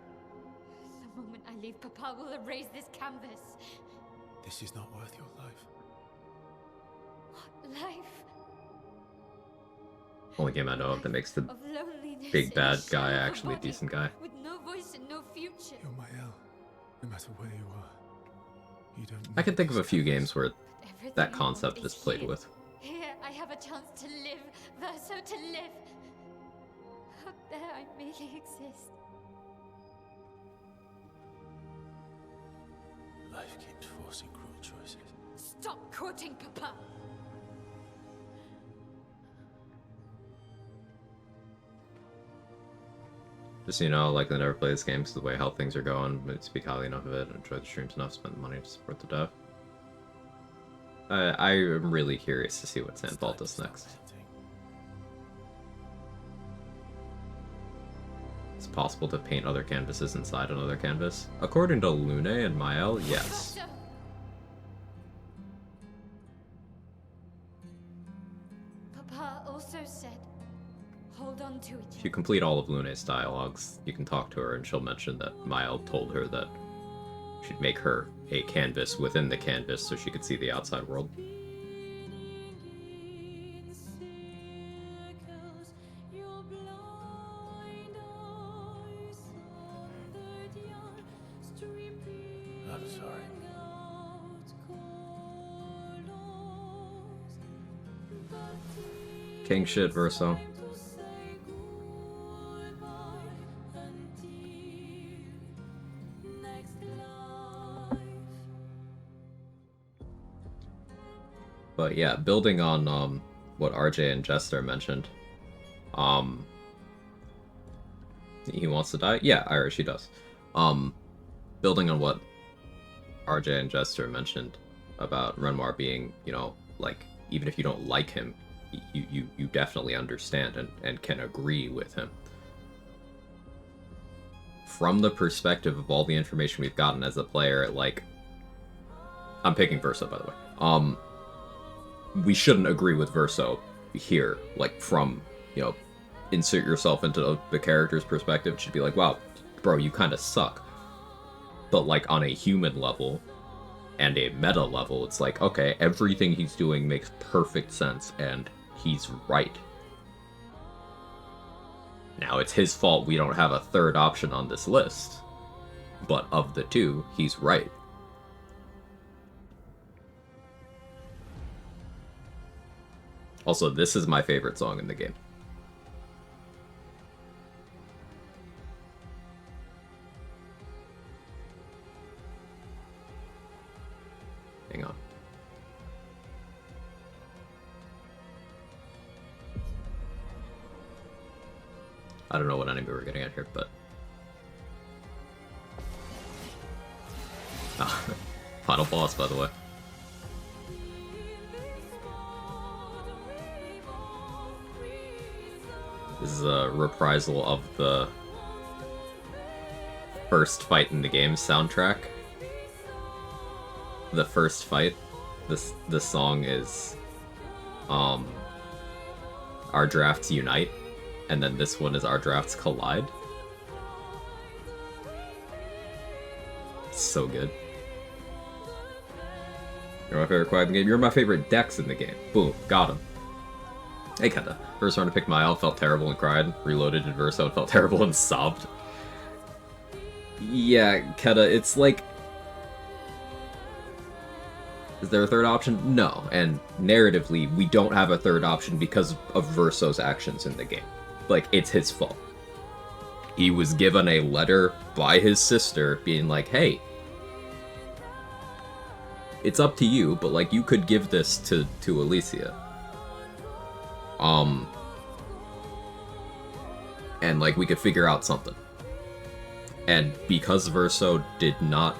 The moment I leave, Papa will erase this canvas. This is not worth your life. What life? Only game I know of that makes the Of loneliness big in bad a guy shell of actually a body, decent guy. With no voice and no future. You're my El. No matter where you are. You don't I can think of a few games where Everything that I concept want is played here. with. Here I have a chance to live, Verso to live. Out there I merely exist. Life keeps forcing cruel choices. Stop quoting Papa. Just, you know, like I never play this game because the way how things are going, but speak highly enough of it, enjoy the streams enough, spend the money to support the dev. I am really curious to see what Sandvault does next. It's possible to paint other canvases inside another canvas. According to Lune and Mael, yes. Verso. Papa also said, hold on to If it. you complete all of Lune's dialogues, you can talk to her and she'll mention that Mael told her that she'd make her a canvas within the canvas so she could see the outside world. I'm sorry. King shit, Verso. But yeah, building on what RJ and Jester mentioned, he wants to die. Yeah, Irish, he does. Building on what RJ and Jester mentioned about Renoir being, you know, like even if you don't like him, you definitely understand and can agree with him. From the perspective of all the information we've gotten as a player, like, I'm picking Verso, by the way. We shouldn't agree with Verso here, like, from, you know, insert yourself into the character's perspective. It should be like, wow, bro, you kind of suck. But, like, on a human level and a meta level, it's like, okay, everything he's doing makes perfect sense, and he's right. Now, it's his fault we don't have a third option on this list. But of the two, he's right. Also, this is my favorite song in the game. Hang on. I don't know what enemy we're getting at here, but... Final boss, by the way. This is a reprisal of the first fight in the game soundtrack. The first fight, this song is Our Drafts Unite, and then this one is Our Drafts Collide. It's so good. You're my favorite Quag in the game. You're my favorite Dex in the game. Boom, got him. Hey, Kenta. First round to pick Mile, felt terrible and cried. Reloaded in Verso and felt terrible and sobbed. Yeah, Keta, it's like... Is there a third option? No, and narratively, we don't have a third option because of Verso's actions in the game. Like, it's his fault. He was given a letter by his sister being like, hey, it's up to you, but, like, you could give this to Alicia. And, like, we could figure out something. And because Verso did not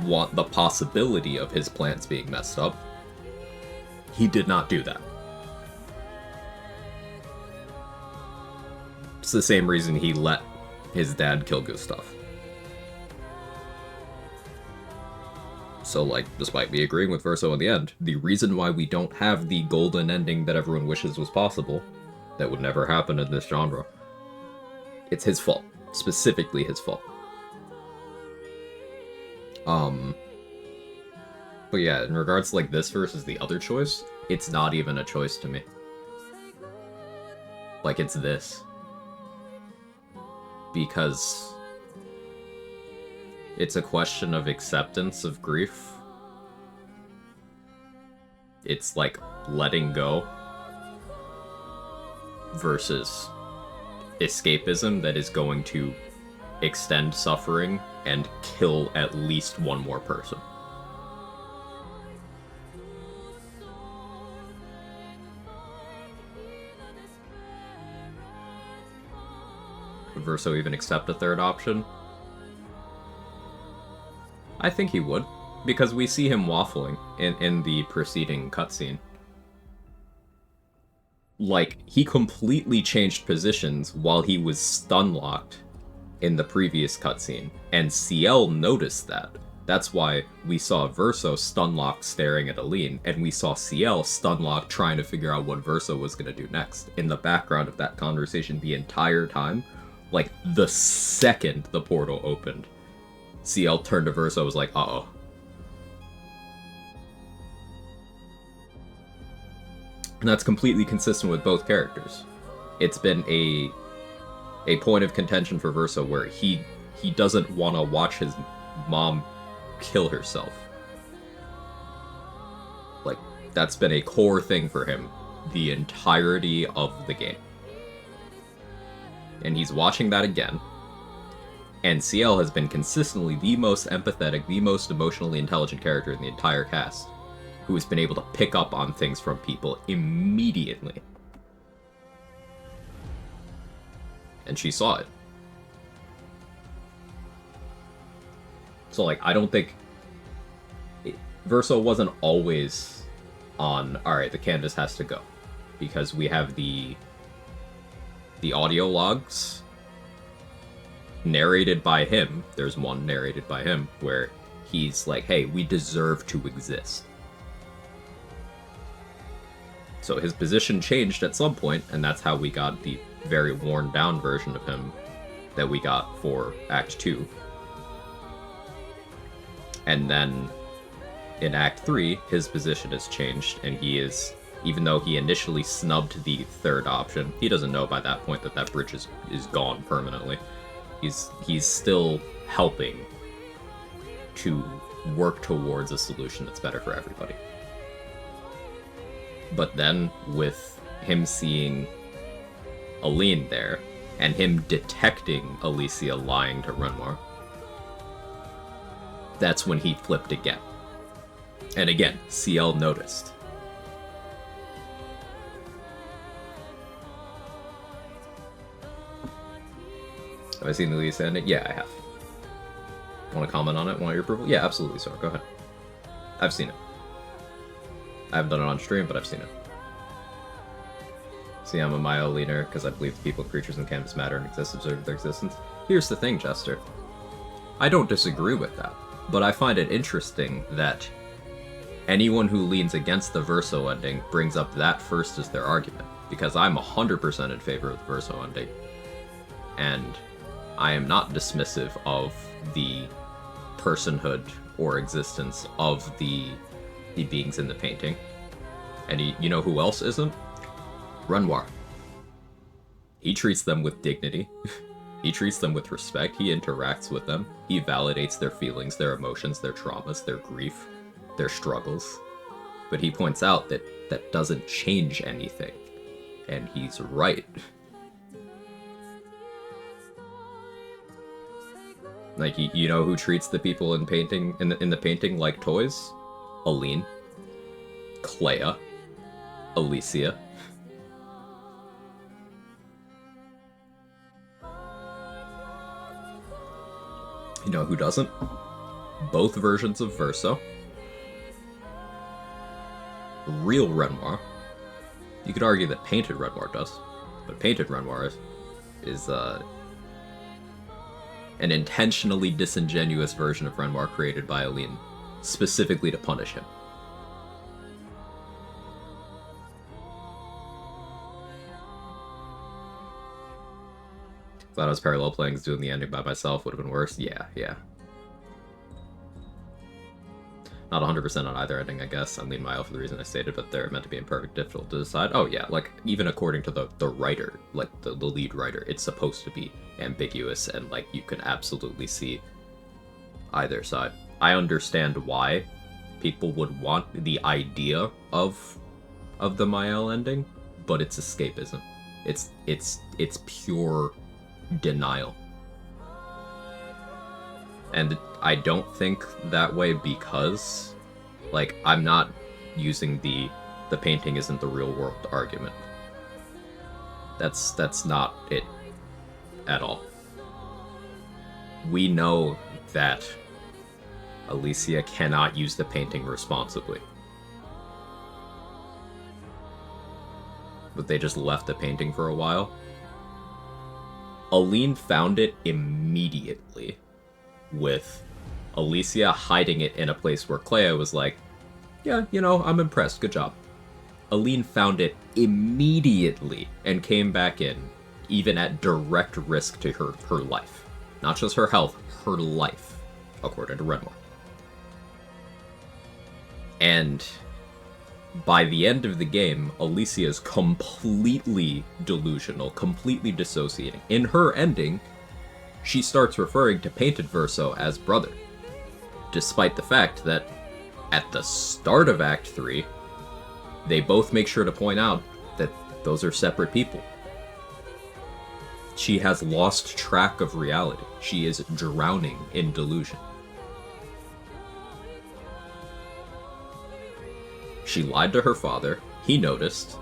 want the possibility of his plans being messed up, he did not do that. It's the same reason he let his dad kill Gustav. So, like, despite me agreeing with Verso in the end, the reason why we don't have the golden ending that everyone wishes was possible, that would never happen in this genre, it's his fault. Specifically his fault. But yeah, in regards to, like, this versus the other choice, it's not even a choice to me. Like, it's this. Because it's a question of acceptance of grief. It's like letting go versus escapism that is going to extend suffering and kill at least one more person. Would Verso even accept a third option? I think he would, because we see him waffling in the preceding cutscene. Like, he completely changed positions while he was stun-locked in the previous cutscene, and CL noticed that. That's why we saw Verso stun-locked staring at Aline, and we saw CL stun-locked trying to figure out what Verso was going to do next. In the background of that conversation the entire time, like, the second the portal opened, CL turned to Verso and was like, uh-oh. And that's completely consistent with both characters. It's been a point of contention for Verso where he doesn't want to watch his mom kill herself. Like, that's been a core thing for him the entirety of the game. And he's watching that again. And CL has been consistently the most empathetic, the most emotionally intelligent character in the entire cast, who has been able to pick up on things from people immediately. And she saw it. So, like, I don't think... Verso wasn't always on, alright, the canvas has to go. Because we have the audio logs narrated by him. There's one narrated by him where he's like, hey, we deserve to exist. So his position changed at some point, and that's how we got the very worn down version of him that we got for Act 2. And then in Act 3, his position has changed, and he is, even though he initially snubbed the third option, he doesn't know by that point that that bridge is gone permanently. He's still helping to work towards a solution that's better for everybody. But then, with him seeing Aline there, and him detecting Alicia lying to Renoir, that's when he flipped again. And again, CL noticed. Have I seen the Alicia ending? Yeah, I have. Want to comment on it? Want your approval? Yeah, absolutely, Sora. Go ahead. I've seen it. I haven't done it on stream, but I've seen it. See, I'm a Myo leader because I believe the people, creatures, and canvas matter and exist, observe their existence. Here's the thing, Jester. I don't disagree with that, but I find it interesting that anyone who leans against the Verso ending brings up that first as their argument, because I'm 100% in favor of the Verso ending. And I am not dismissive of the personhood or existence of the beings in the painting. And you know who else isn't? Renoir. He treats them with dignity. He treats them with respect. He interacts with them. He validates their feelings, their emotions, their traumas, their grief, their struggles. But he points out that that doesn't change anything. And he's right. Like, you know who treats the people in painting in the painting like toys? Aline, Clea, Alicia. You know who doesn't? Both versions of Verso. Real Renoir. You could argue that painted Renoir does, but painted Renoir is an intentionally disingenuous version of Renoir created by Aline, specifically to punish him. Thought I was parallel playing, doing the ending by myself would have been worse. Yeah. Not 100% on either ending, I guess. I'm leaning Mile for the reason I stated, but they're meant to be imperfect, difficult to decide. Oh yeah, like, even according to the writer, like, the lead writer, it's supposed to be ambiguous, and, like, you can absolutely see either side. I understand why people would want the idea of the Mael ending, but it's escapism. It's pure denial. And I don't think that way because, like, I'm not using the painting isn't the real world argument. That's not it at all. We know that Alicia cannot use the painting responsibly. But they just left the painting for a while. Aline found it immediately, with Alicia hiding it in a place where Clea was like, yeah, you know, I'm impressed, good job. Aline found it immediately and came back in, even at direct risk to her life. Not just her health, her life, according to Renoir. And by the end of the game, Alicia is completely delusional, completely dissociating. In her ending, she starts referring to Painted Verso as brother, despite the fact that at the start of Act 3, they both make sure to point out that those are separate people. She has lost track of reality. She is drowning in delusion. She lied to her father. He noticed.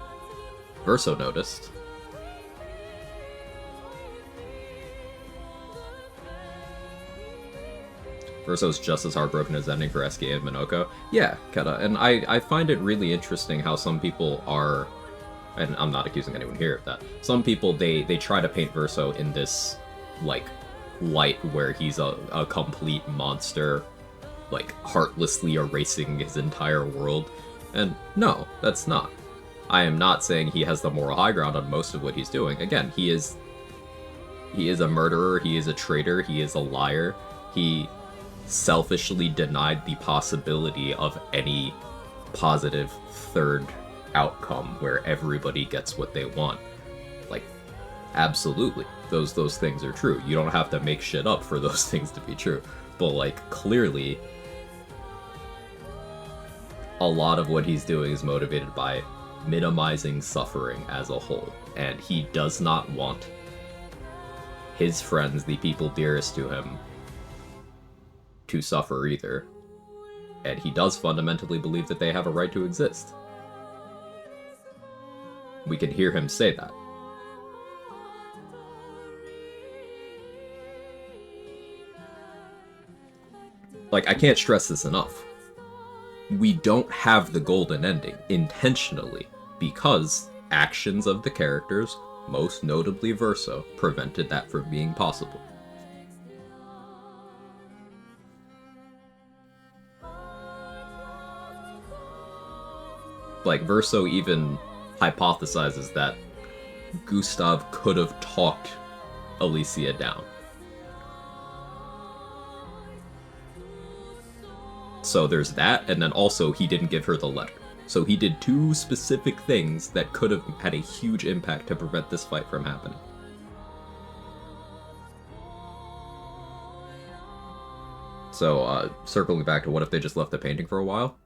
Verso noticed. Verso's just as heartbroken as ending for SK and Minoko. Yeah, kinda. And I find it really interesting how some people are, and I'm not accusing anyone here of that, some people, they try to paint Verso in this, like, light where he's a complete monster, like, heartlessly erasing his entire world. And no, that's not. I am not saying he has the moral high ground on most of what he's doing. Again, he is a murderer, he is a traitor, he is a liar. He selfishly denied the possibility of any positive third outcome where everybody gets what they want. Like, absolutely. Those things are true. You don't have to make shit up for those things to be true. But, like, clearly, a lot of what he's doing is motivated by minimizing suffering as a whole. And he does not want his friends, the people dearest to him, to suffer either. And he does fundamentally believe that they have a right to exist. We can hear him say that. Like, I can't stress this enough. We don't have the golden ending intentionally because actions of the characters, most notably Verso, prevented that from being possible. Like, Verso even hypothesizes that Gustav could have talked Alicia down. So there's that, and then also he didn't give her the letter. So he did two specific things that could have had a huge impact to prevent this fight from happening. So, circling back to what if they just left the painting for a while?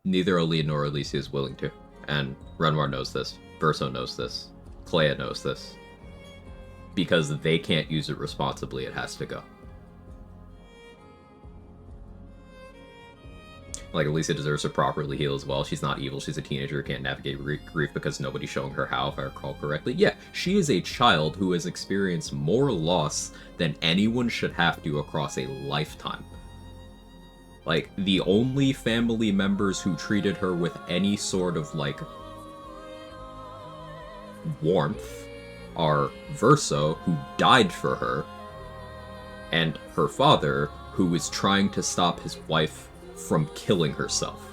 Neither Aline nor Alicia is willing to. And Renoir knows this. Verso knows this. Clea knows this. Because they can't use it responsibly, it has to go. Like, Alicia deserves to properly heal as well. She's not evil, she's a teenager, can't navigate grief because nobody's showing her how, if I recall correctly. Yeah, she is a child who has experienced more loss than anyone should have to across a lifetime. Like, the only family members who treated her with any sort of, like, warmth are Verso, who died for her, and her father, who is trying to stop his wife from killing herself.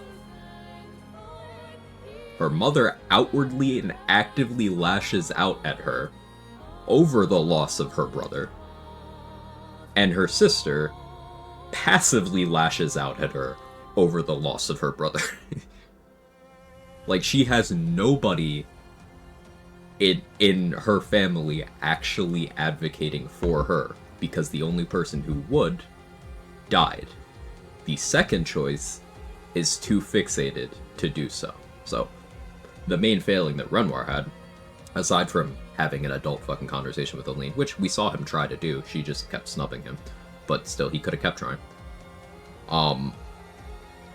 Her mother outwardly and actively lashes out at her over the loss of her brother, and her sister passively lashes out at her over the loss of her brother. Like, she has nobody in her family actually advocating for her, because the only person who would died. The second choice is too fixated to do so. So, the main failing that Renoir had, aside from having an adult fucking conversation with Aline, which we saw him try to do, she just kept snubbing him, but still, he could have kept trying.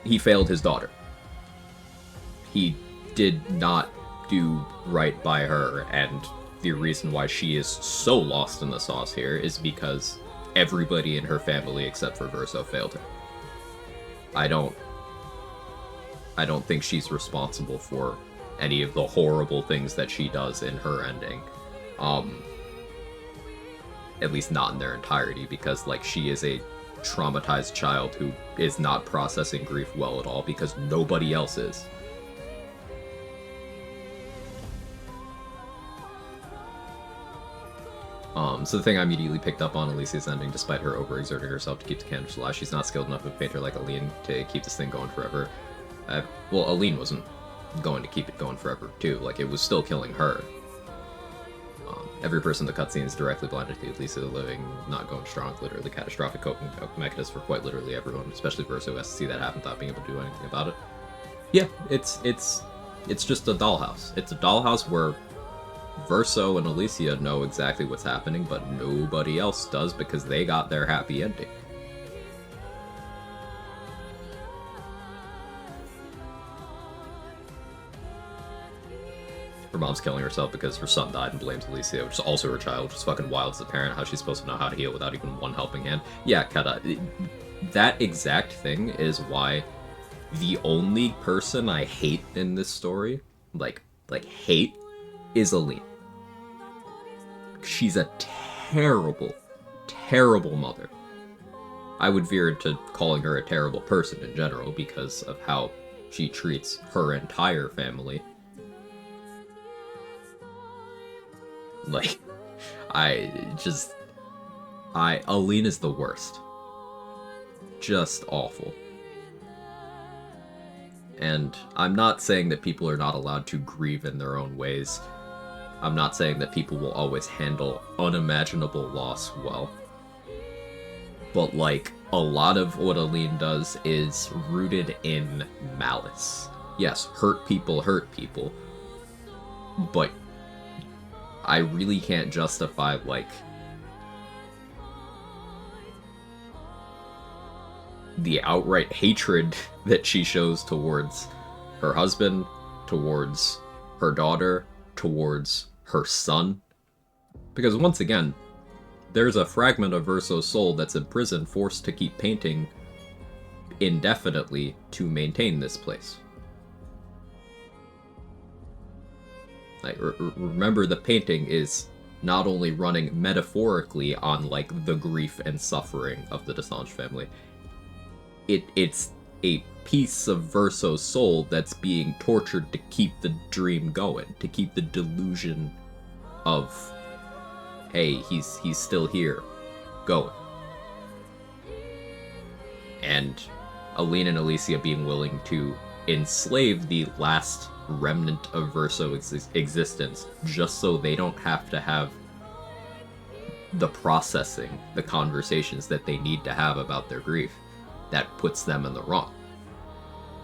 He failed his daughter. He did not do right by her, and the reason why she is so lost in the sauce here is because everybody in her family except for Verso failed her. I don't think she's responsible for any of the horrible things that she does in her ending. At least not in their entirety, because, like, she is a traumatized child who is not processing grief well at all because nobody else is. So the thing I immediately picked up on Alicia's ending, despite her overexerting herself to keep the candles alive, she's not skilled enough of a painter like Aline to keep this thing going forever. Well, Aline wasn't going to keep it going forever, too. Like, it was still killing her. Every person in the cutscene is directly blinded to Alicia living, not going strong, literally catastrophic coping mechanism for quite literally everyone, especially Verso, who has to see that happen without being able to do anything about it. Yeah, it's just a dollhouse. It's a dollhouse where Verso and Alicia know exactly what's happening, but nobody else does because they got their happy ending. Her mom's killing herself because her son died and blames Alicia, which is also her child, which is fucking wild as a parent, how she's supposed to know how to heal without even one helping hand. Yeah, Kata, that exact thing is why the only person I hate in this story, like hate, is Aline. She's a terrible, terrible mother. I would veer into calling her a terrible person in general because of how she treats her entire family. Like, Aline is the worst. Just awful. And I'm not saying that people are not allowed to grieve in their own ways. I'm not saying that people will always handle unimaginable loss well. But, like, a lot of what Aline does is rooted in malice. Yes, hurt people, but I really can't justify, like, the outright hatred that she shows towards her husband, towards her daughter, towards her son. Because once again, there's a fragment of Verso's soul that's in prison, forced to keep painting indefinitely to maintain this place. Like, remember, the painting is not only running metaphorically on, like, the grief and suffering of the Desange family, it's a piece of Verso's soul that's being tortured to keep the dream going, to keep the delusion of, hey, he's still here, going. And Aline and Alicia being willing to enslave the last remnant of Verso existence just so they don't have to have the processing, the conversations that they need to have about their grief, that puts them in the wrong.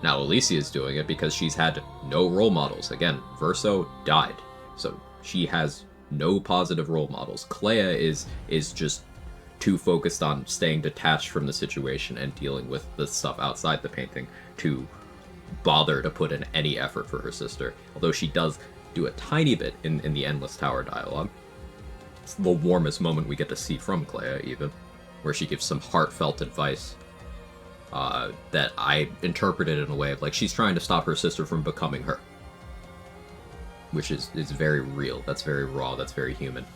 Now, Alicia's doing it because she's had no role models. Again, Verso died, so she has no positive role models. Clea is just too focused on staying detached from the situation and dealing with the stuff outside the painting to bother to put in any effort for her sister. Although she does do a tiny bit in the Endless Tower dialogue. It's the warmest moment we get to see from Clea, even, where she gives some heartfelt advice that I interpreted in a way of like she's trying to stop her sister from becoming her. Which is very real. That's very raw. That's very human.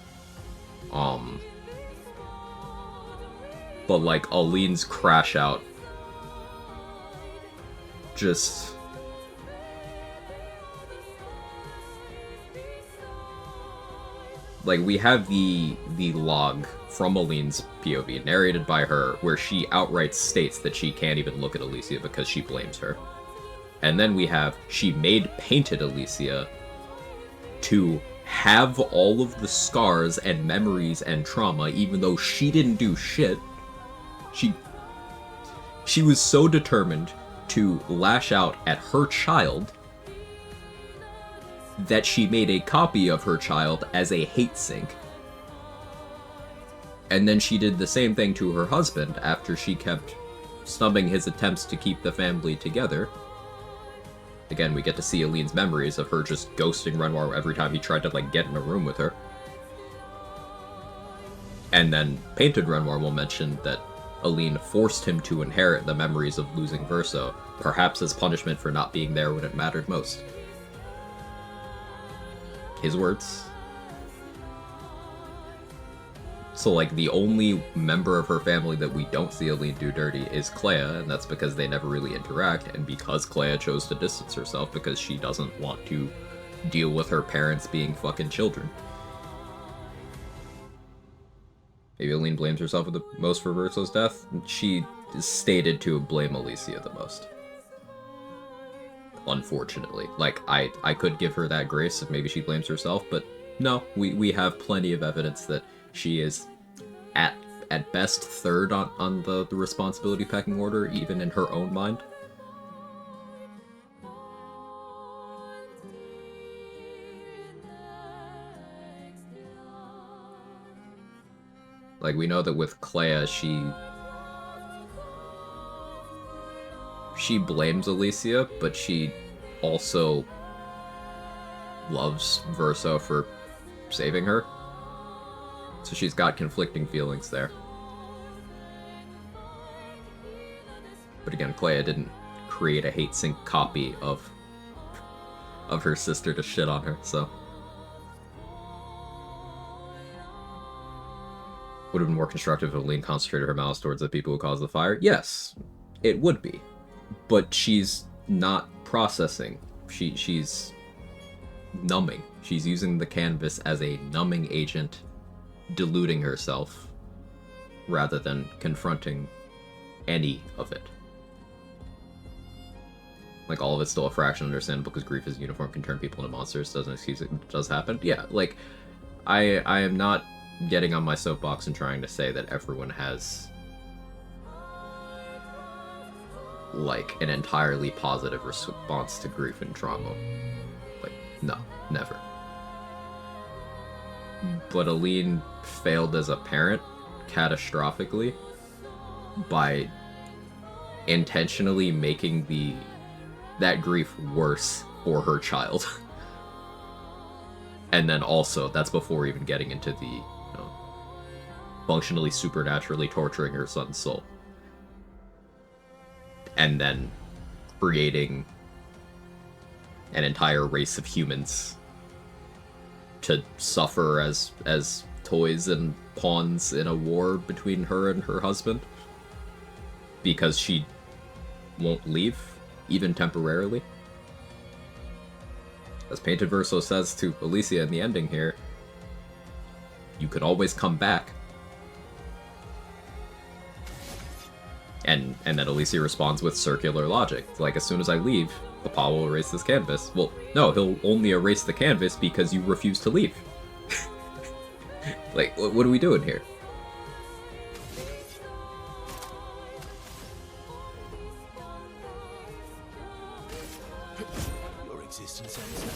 But like Aline's crash out, just like we have the log from Aline's POV narrated by her, where she outright states that she can't even look at Alicia because she blames her, and then we have she made painted Alicia to have all of the scars and memories and trauma, even though she didn't do shit. She was so determined to lash out at her child that she made a copy of her child as a hate sink. And then she did the same thing to her husband after she kept snubbing his attempts to keep the family together. Again, we get to see Aline's memories of her just ghosting Renoir every time he tried to, like, get in a room with her. And then Painted Renoir will mention that Aline forced him to inherit the memories of losing Verso, perhaps as punishment for not being there when it mattered most. His words. So, like, the only member of her family that we don't see Aline do dirty is Clea, and that's because they never really interact, and because Clea chose to distance herself because she doesn't want to deal with her parents being fucking children. Maybe Aline blames herself the most for Verso's death. She is stated to blame Alicia the most. Unfortunately. Like, I could give her that grace if maybe she blames herself, but no, we have plenty of evidence that she is at best third on the responsibility pecking order, even in her own mind. Like, we know that with Clea, she blames Alicia, but she also loves Verso for saving her. So she's got conflicting feelings there. But again, Clea didn't create a hate sink copy of her sister to shit on her, so. Would have been more constructive if Aline concentrated her malice towards the people who caused the fire? Yes, it would be. But she's not processing. She's numbing. She's using the canvas as a numbing agent, deluding herself, rather than confronting any of it. Like, all of it's still a fraction understandable because grief as a uniform can turn people into monsters. Doesn't excuse it. It does happen. Yeah, like, I am not getting on my soapbox and trying to say that everyone has, like, an entirely positive response to grief and trauma. Like, no, never. But Aline failed as a parent catastrophically by intentionally making that grief worse for her child. And then also, that's before even getting into the functionally supernaturally torturing her son's soul. And then creating an entire race of humans to suffer as toys and pawns in a war between her and her husband. Because she won't leave, even temporarily. As Painted Verso says to Alicia in the ending here, you could always come back. And then Alicia responds with circular logic. Like, as soon as I leave, Papa will erase this canvas. Well, no, he'll only erase the canvas because you refuse to leave. Like, what are we doing here? Your existence ends now.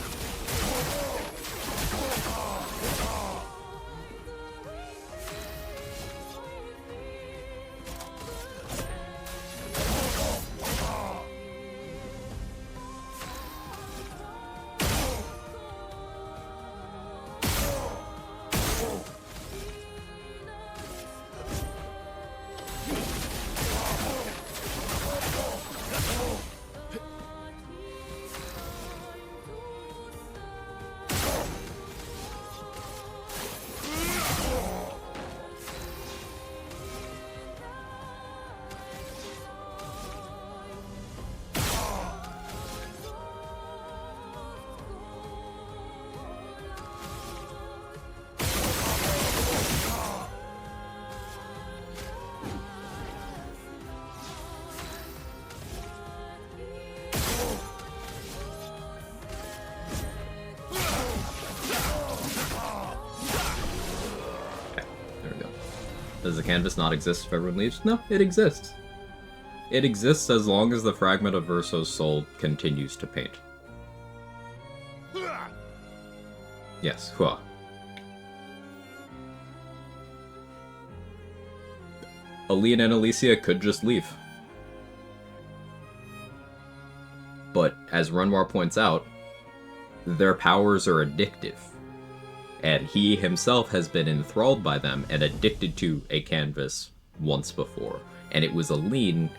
Does the canvas not exist if everyone leaves? No, it exists. It exists as long as the fragment of Verso's soul continues to paint. Yes, hua. Aline and Alicia could just leave. But, as Renoir points out, their powers are addictive. And he himself has been enthralled by them and addicted to a canvas once before. And it was Aline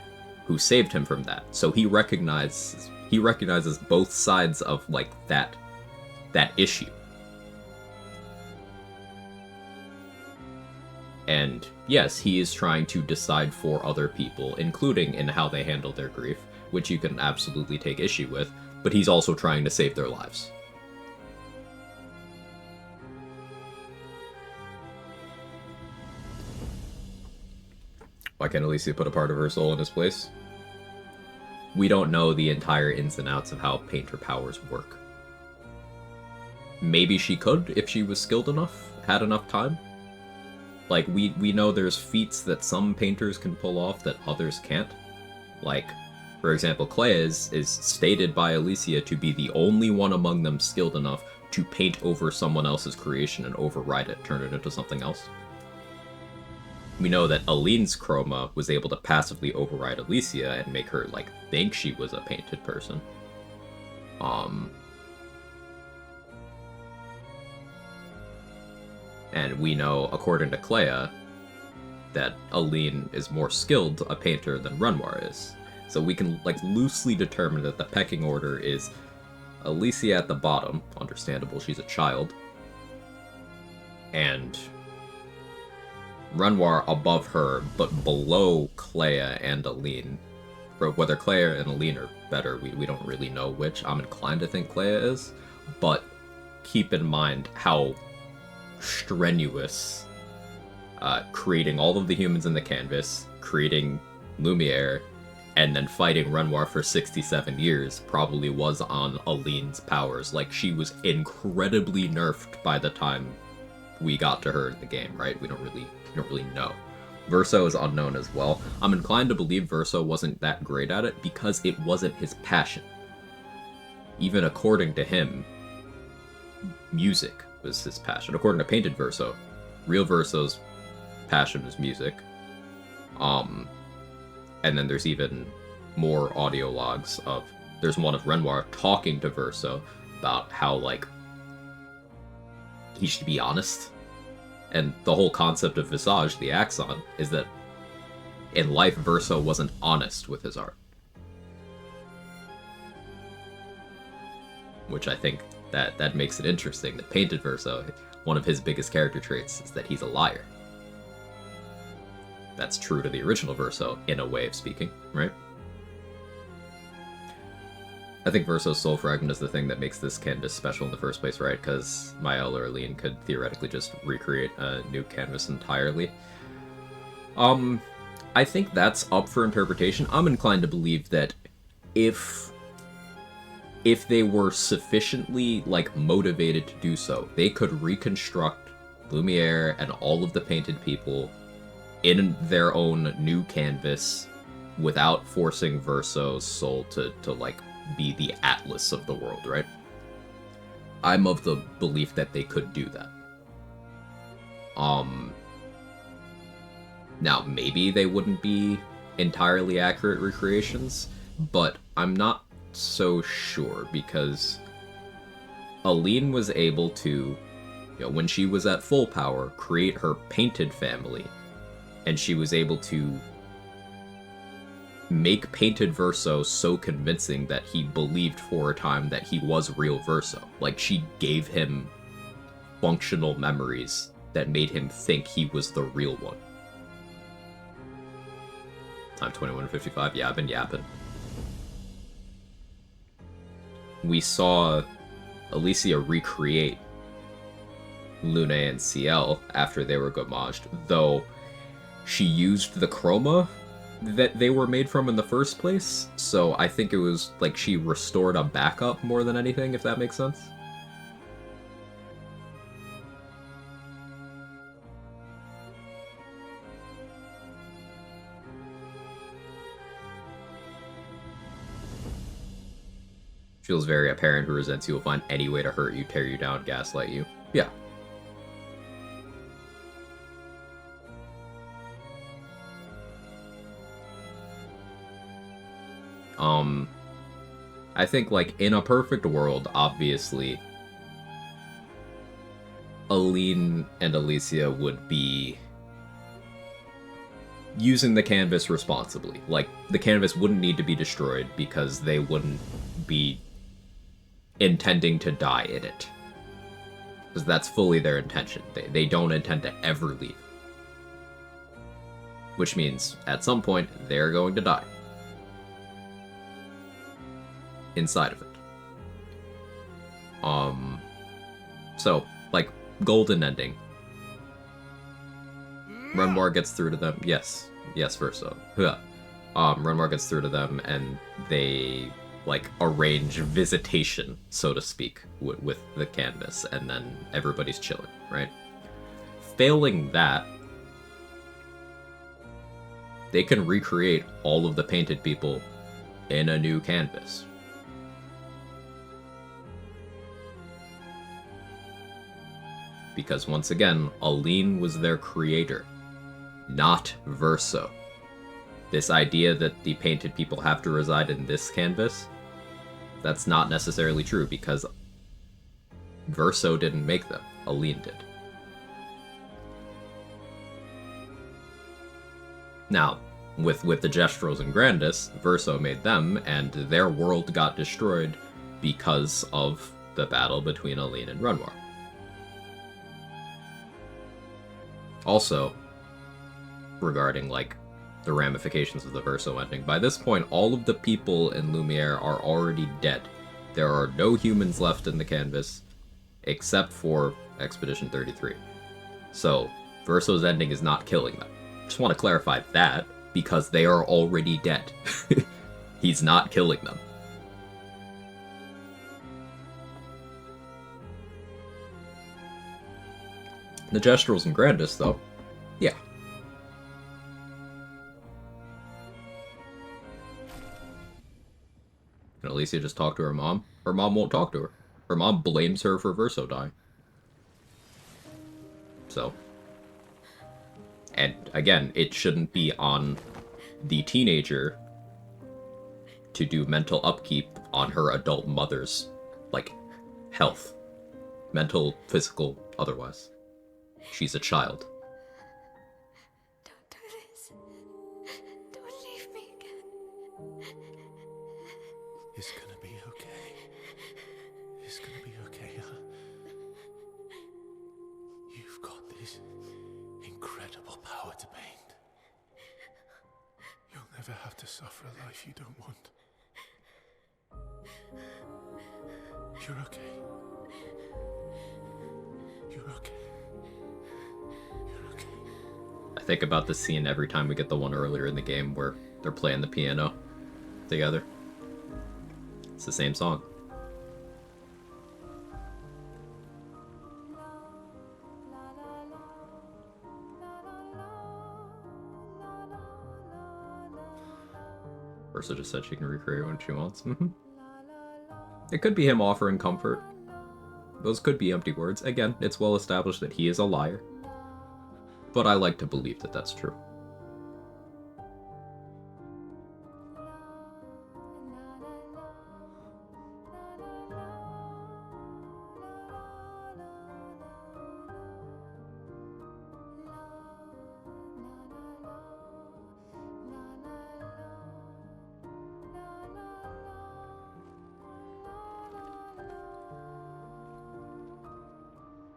who saved him from that. So he recognizes both sides of like that issue. And yes, he is trying to decide for other people, including in how they handle their grief, which you can absolutely take issue with, but he's also trying to save their lives. Why can't Alicia put a part of her soul in his place? We don't know the entire ins and outs of how painter powers work. Maybe she could if she was skilled enough, had enough time. Like, we know there's feats that some painters can pull off that others can't. Like, for example, Clea is stated by Alicia to be the only one among them skilled enough to paint over someone else's creation and override it, turn it into something else. We know that Aline's chroma was able to passively override Alicia and make her, like, think she was a painted person. And we know, according to Clea, that Aline is more skilled a painter than Renoir is. So we can, like, loosely determine that the pecking order is Alicia at the bottom, understandable, she's a child, and Renoir above her, but below Clea and Aline. Whether Clea and Aline are better, we don't really know which. I'm inclined to think Clea is, but keep in mind how strenuous creating all of the humans in the canvas, creating Lumiere, and then fighting Renoir for 67 years probably was on Aline's powers. Like, she was incredibly nerfed by the time we got to her in the game, right? We don't really know. Verso is unknown as well. I'm inclined to believe Verso wasn't that great at it because it wasn't his passion. Even according to him, music was his passion. According to Painted Verso, real Verso's passion is music. And then there's even more audio logs of... There's one of Renoir talking to Verso about how, like, he should be honest. And the whole concept of Visage, the Axon, is that in life, Verso wasn't honest with his art. Which I think that makes it interesting that Painted Verso, one of his biggest character traits is that he's a liar. That's true to the original Verso, in a way of speaking, right? I think Verso's Soul Fragment is the thing that makes this canvas special in the first place, right? Because Mael or Aline could theoretically just recreate a new canvas entirely. I think that's up for interpretation. I'm inclined to believe that if if they were sufficiently, like, motivated to do so, they could reconstruct Lumiere and all of the painted people in their own new canvas without forcing Verso's soul to like, be the Atlas of the world, right? I'm of the belief that they could do that. Now, maybe they wouldn't be entirely accurate recreations, but I'm not so sure, because Aline was able to, you know, when she was at full power, create her painted family, and she was able to make painted Verso so convincing that he believed for a time that he was real Verso. Like, she gave him functional memories that made him think he was the real one. Time 21:55. Yeah, I've been yapping. We saw Alicia recreate Lune and Ciel after they were gommaged, though she used the chroma that they were made from in the first place, so I think it was like she restored a backup more than anything, if that makes sense. Feels very apparent who resents you will find any way to hurt you, tear you down, gaslight you. Yeah. I think, like, in a perfect world, obviously, Aline and Alicia would be using the canvas responsibly. Like, the canvas wouldn't need to be destroyed because they wouldn't be intending to die in it. Because that's fully their intention. They don't intend to ever leave. Which means, at some point, they're going to die. Inside of it. So, like, golden ending. Renmar gets through to them. Yes, Verso. Renmar gets through to them, and they, like, arrange visitation, so to speak, with the canvas, and then everybody's chilling, right? Failing that, they can recreate all of the painted people in a new canvas. Because once again, Aline was their creator, not Verso. This idea that the painted people have to reside in this canvas, that's not necessarily true, because Verso didn't make them, Aline did. Now, with the Gestrals and Grandis, Verso made them, and their world got destroyed because of the battle between Aline and Renmar. Also, regarding, like, the ramifications of the Verso ending, by this point, all of the people in Lumiere are already dead. There are no humans left in the canvas, except for Expedition 33. So, Verso's ending is not killing them. Just want to clarify that, because they are already dead. He's not killing them. The Gestrals and Grandis, though, yeah. Can Alicia just talk to her mom? Her mom won't talk to her. Her mom blames her for Verso dying. So. And again, it shouldn't be on the teenager to do mental upkeep on her adult mother's, like, health. Mental, physical, otherwise. She's a child. Don't do this. Don't leave me again. It's gonna be okay. It's gonna be okay, huh? You've got this incredible power to paint. You'll never have to suffer a life you don't want. You're okay. You're okay. You're okay. I think about this scene every time we get the one earlier in the game where they're playing the piano together. It's the same song. Ursa just said she can recreate when she wants. It could be him offering comfort. Those could be empty words. Again, it's well established that he is a liar. But I like to believe that that's true.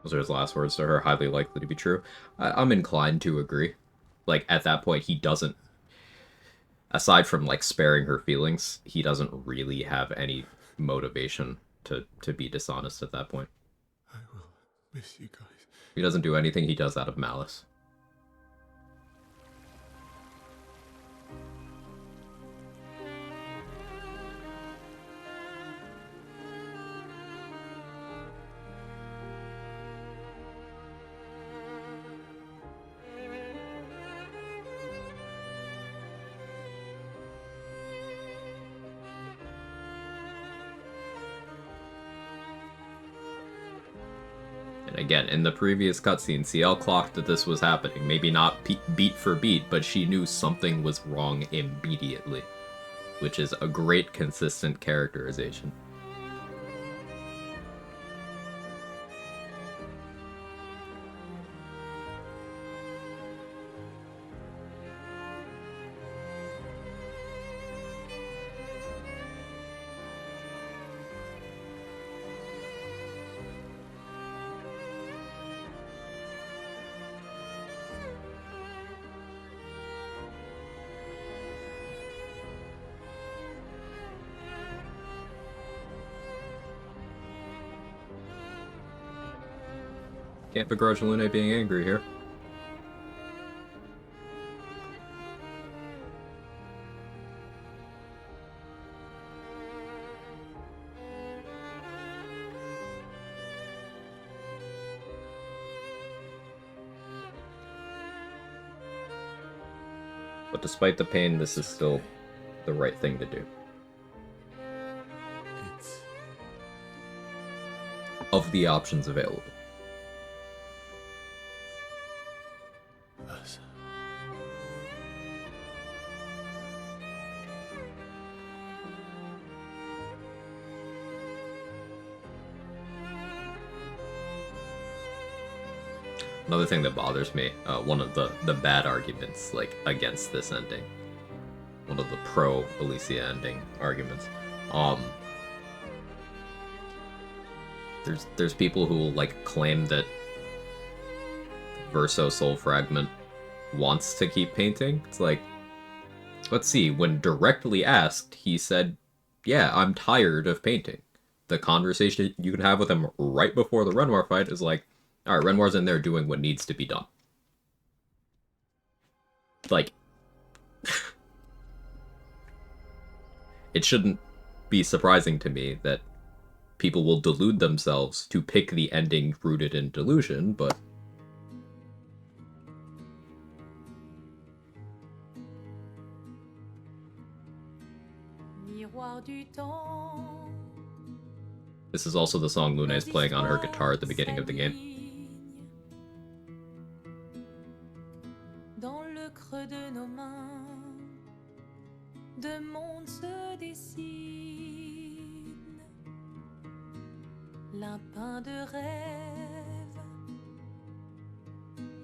Those are his last words to her, highly likely to be true. I'm inclined to agree. Like, at that point, he doesn't, aside from, like, sparing her feelings, he doesn't really have any motivation to be dishonest at that point. I will miss you guys. He doesn't do anything he does out of malice. And again, in the previous cutscene, CL clocked that this was happening. Maybe not beat for beat, but she knew something was wrong immediately. Which is a great, consistent characterization. Can't begrudge Lune being angry here. But despite the pain, this is still the right thing to do. It's... Of the options available. us. Another thing that bothers me, one of the bad arguments, like, against this ending. One of the pro-Alicia ending arguments. There's people who will, like, claim that Verso Soul Fragment wants to keep painting. It's like, let's see, when directly asked, he said, yeah, I'm tired of painting. The conversation you can have with him right before the Renoir fight is like, alright, Renoir's in there doing what needs to be done. Like, it shouldn't be surprising to me that people will delude themselves to pick the ending rooted in delusion, but this is also the song Luna is playing on her guitar at the beginning of the game. Dans le creux de nos mains, deux mondes se dessinent. L'un peint de rêve,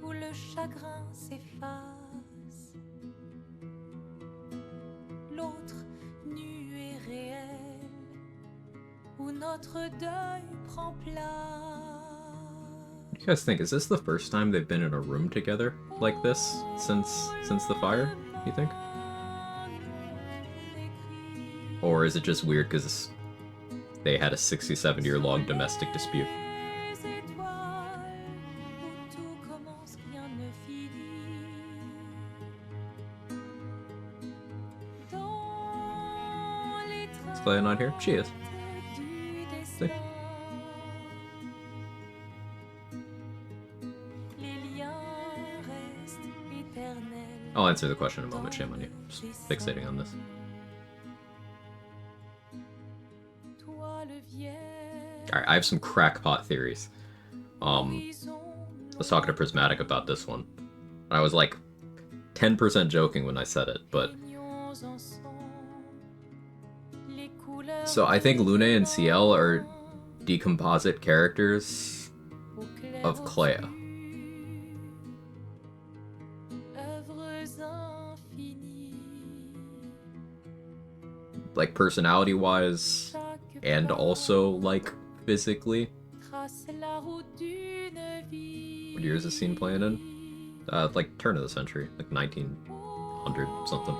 où le chagrin s'efface. L'autre nu et réel, où notre deuil prend place. What do you guys think? Is this the first time they've been in a room together like this since the fire, you think? Or is it just weird because they had a 67-year-long domestic dispute? Is Clea not here? She is. See? I'll answer the question in a moment, shame on you. Just fixating on this. Alright, I have some crackpot theories. I was talking to Prismatic about this one. I was like 10% joking when I said it, but... So I think Lune and Ciel are decomposite characters of Clea. Like personality-wise, and also like physically. What year is this scene playing in? Like turn of the century, like 1900 something.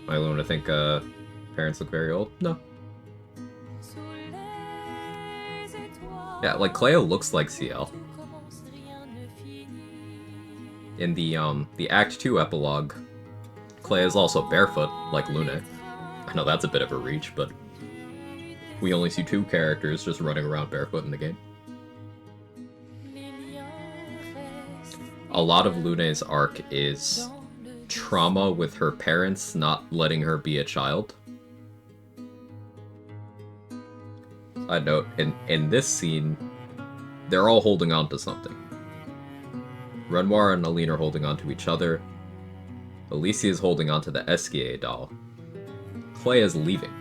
My Luna think parents look very old? No. Yeah, like Clea looks like Ciel. In the Act 2 epilogue, Clea is also barefoot, like Lune. I know that's a bit of a reach, but we only see 2 characters just running around barefoot in the game. A lot of Lune's arc is trauma with her parents not letting her be a child. Side note, in this scene, they're all holding on to something. Renoir and Aline are holding on to each other. Alicia is holding on to the Esquier doll. Clea is leaving.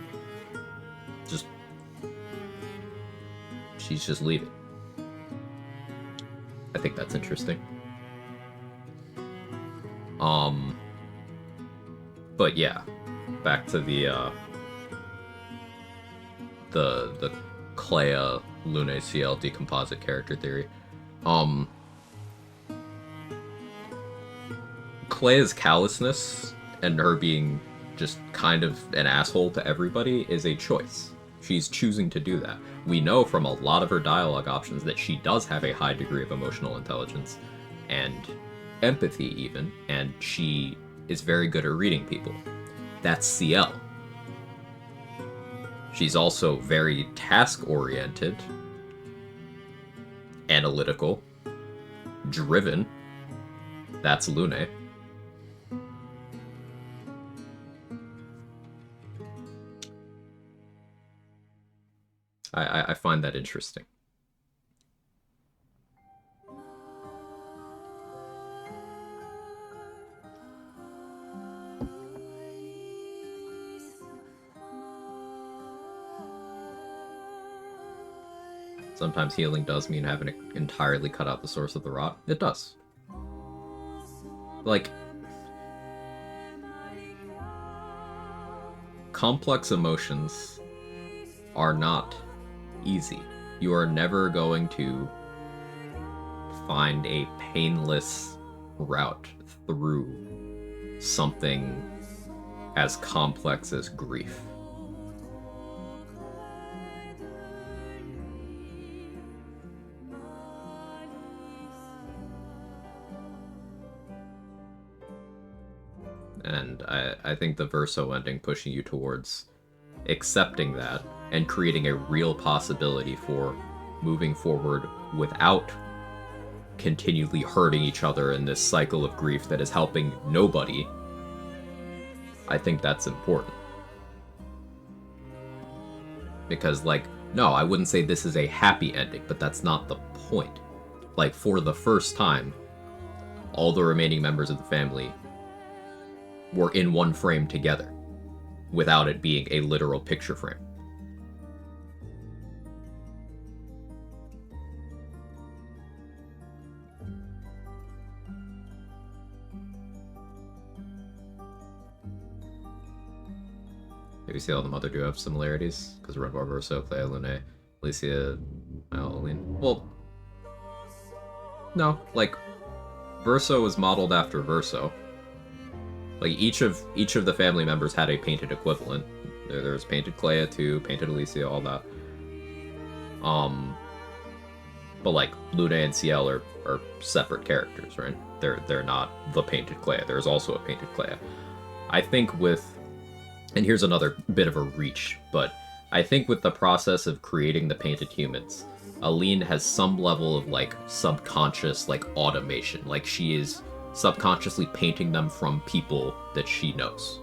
She's just leaving. I think that's interesting. But yeah, back to the Clea Lune Ciel decomposite character theory. Clea's callousness and her being just kind of an asshole to everybody is a choice. She's choosing to do that. We know from a lot of her dialogue options that she does have a high degree of emotional intelligence and empathy even, and she is very good at reading people. That's Ciel. She's also very task-oriented, analytical, driven. That's Lune. I find that interesting. Sometimes healing does mean having to entirely cut out the source of the rot. It does. Like, complex emotions are not easy. You are never going to find a painless route through something as complex as grief. And I think the Verso ending pushing you towards accepting that and creating a real possibility for moving forward without continually hurting each other in this cycle of grief that is helping nobody, I think that's important. Because, like, no, I wouldn't say this is a happy ending, but that's not the point. Like, for the first time, all the remaining members of the family were in one frame together, without it being a literal picture frame. Maybe Ciel and the mother do have similarities, because Renoir, Verso, Clea, Lune, Alicia, Aline. Well, no, like, Verso was modeled after Verso. Like, each of the family members had a painted equivalent. There's painted Clea too, painted Alicia, all that. But like Lune and Ciel are separate characters, right? They're not the painted Clea. There's also a painted Clea. I think with, and here's another bit of a reach, but I think with the process of creating the painted humans, Aline has some level of like subconscious like automation. Like she is subconsciously painting them from people that she knows.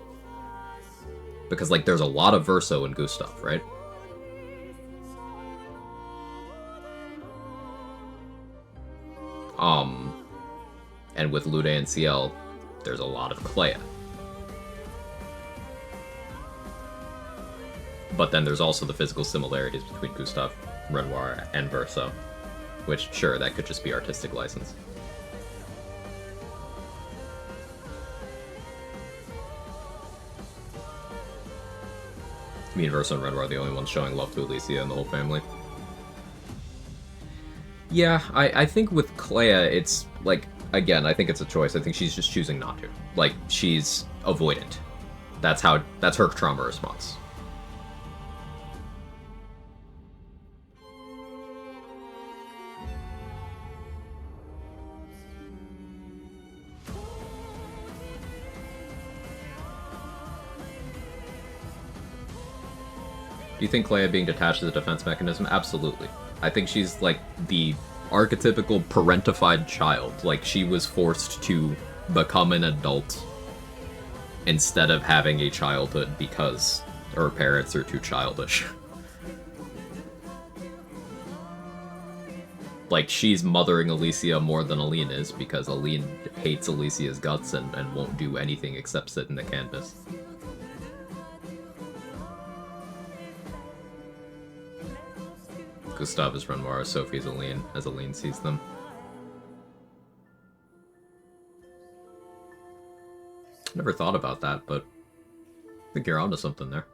Because, like, there's a lot of Verso in Gustav, right? And with Lude and Ciel, there's a lot of Clea. But then there's also the physical similarities between Gustav, Renoir, and Verso. Which, sure, that could just be artistic license. Me and Verso and Renoir are the only ones showing love to Alicia and the whole family. Yeah, I think with Clea, it's, like, again, I think it's a choice. I think she's just choosing not to. Like, she's avoidant. That's her trauma response. Do you think Clea being detached is a defense mechanism? Absolutely. I think she's, like, the archetypical parentified child. Like, she was forced to become an adult instead of having a childhood because her parents are too childish. Like, she's mothering Alicia more than Aline is because Aline hates Alicia's guts and won't do anything except sit in the canvas. Gustav is Renoir, Sophie is Aline, as Aline sees them. Never thought about that, but I think you're onto something there.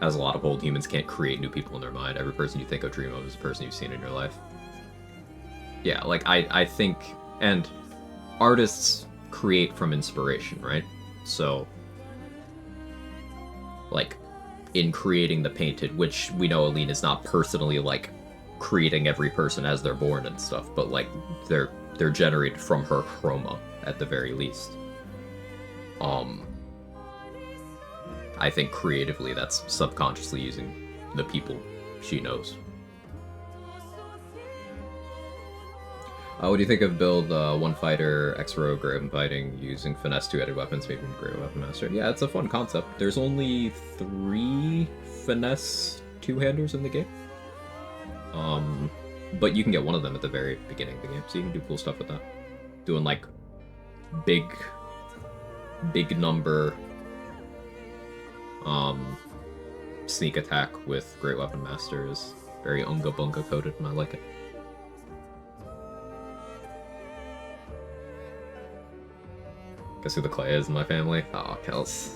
As a lot of old humans can't create new people in their mind. Every person you think of, dream of, is a person you've seen in your life. Yeah, like, I think... And artists create from inspiration, right? So, like, in creating the painted, which we know Aline is not personally, like, creating every person as they're born and stuff, but, like, they're generated from her chroma, at the very least. I think creatively that's subconsciously using the people she knows. What do you think of build one fighter, X rogue, or fighting using finesse two-headed weapons, maybe great weapon master? Yeah, it's a fun concept. There's only 3 finesse two-handers in the game. But you can get one of them at the very beginning of the game, so you can do cool stuff with that. Doing like big number sneak attack with great weapon master is very unga bunga coded, and I like it. Guess who the Clay is in my family? Oh, Kels.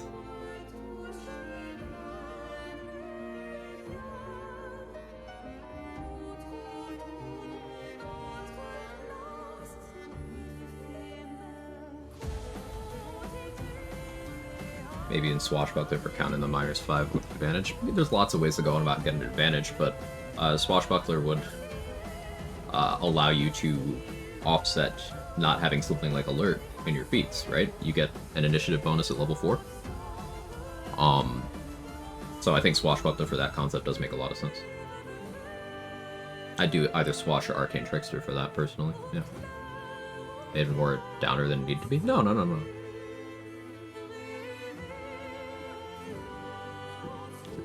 Maybe in Swashbuckler for counting the -5 with advantage. I mean, there's lots of ways to go about getting an advantage, but Swashbuckler would allow you to offset not having something like Alert in your feats, right? You get an initiative bonus at level 4. So I think Swashbuckler for that concept does make a lot of sense. I'd do either Swash or Arcane Trickster for that, personally, yeah. Maybe more downer than it need to be. No.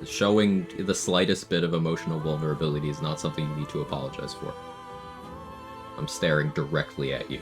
Showing the slightest bit of emotional vulnerability is not something you need to apologize for. I'm staring directly at you.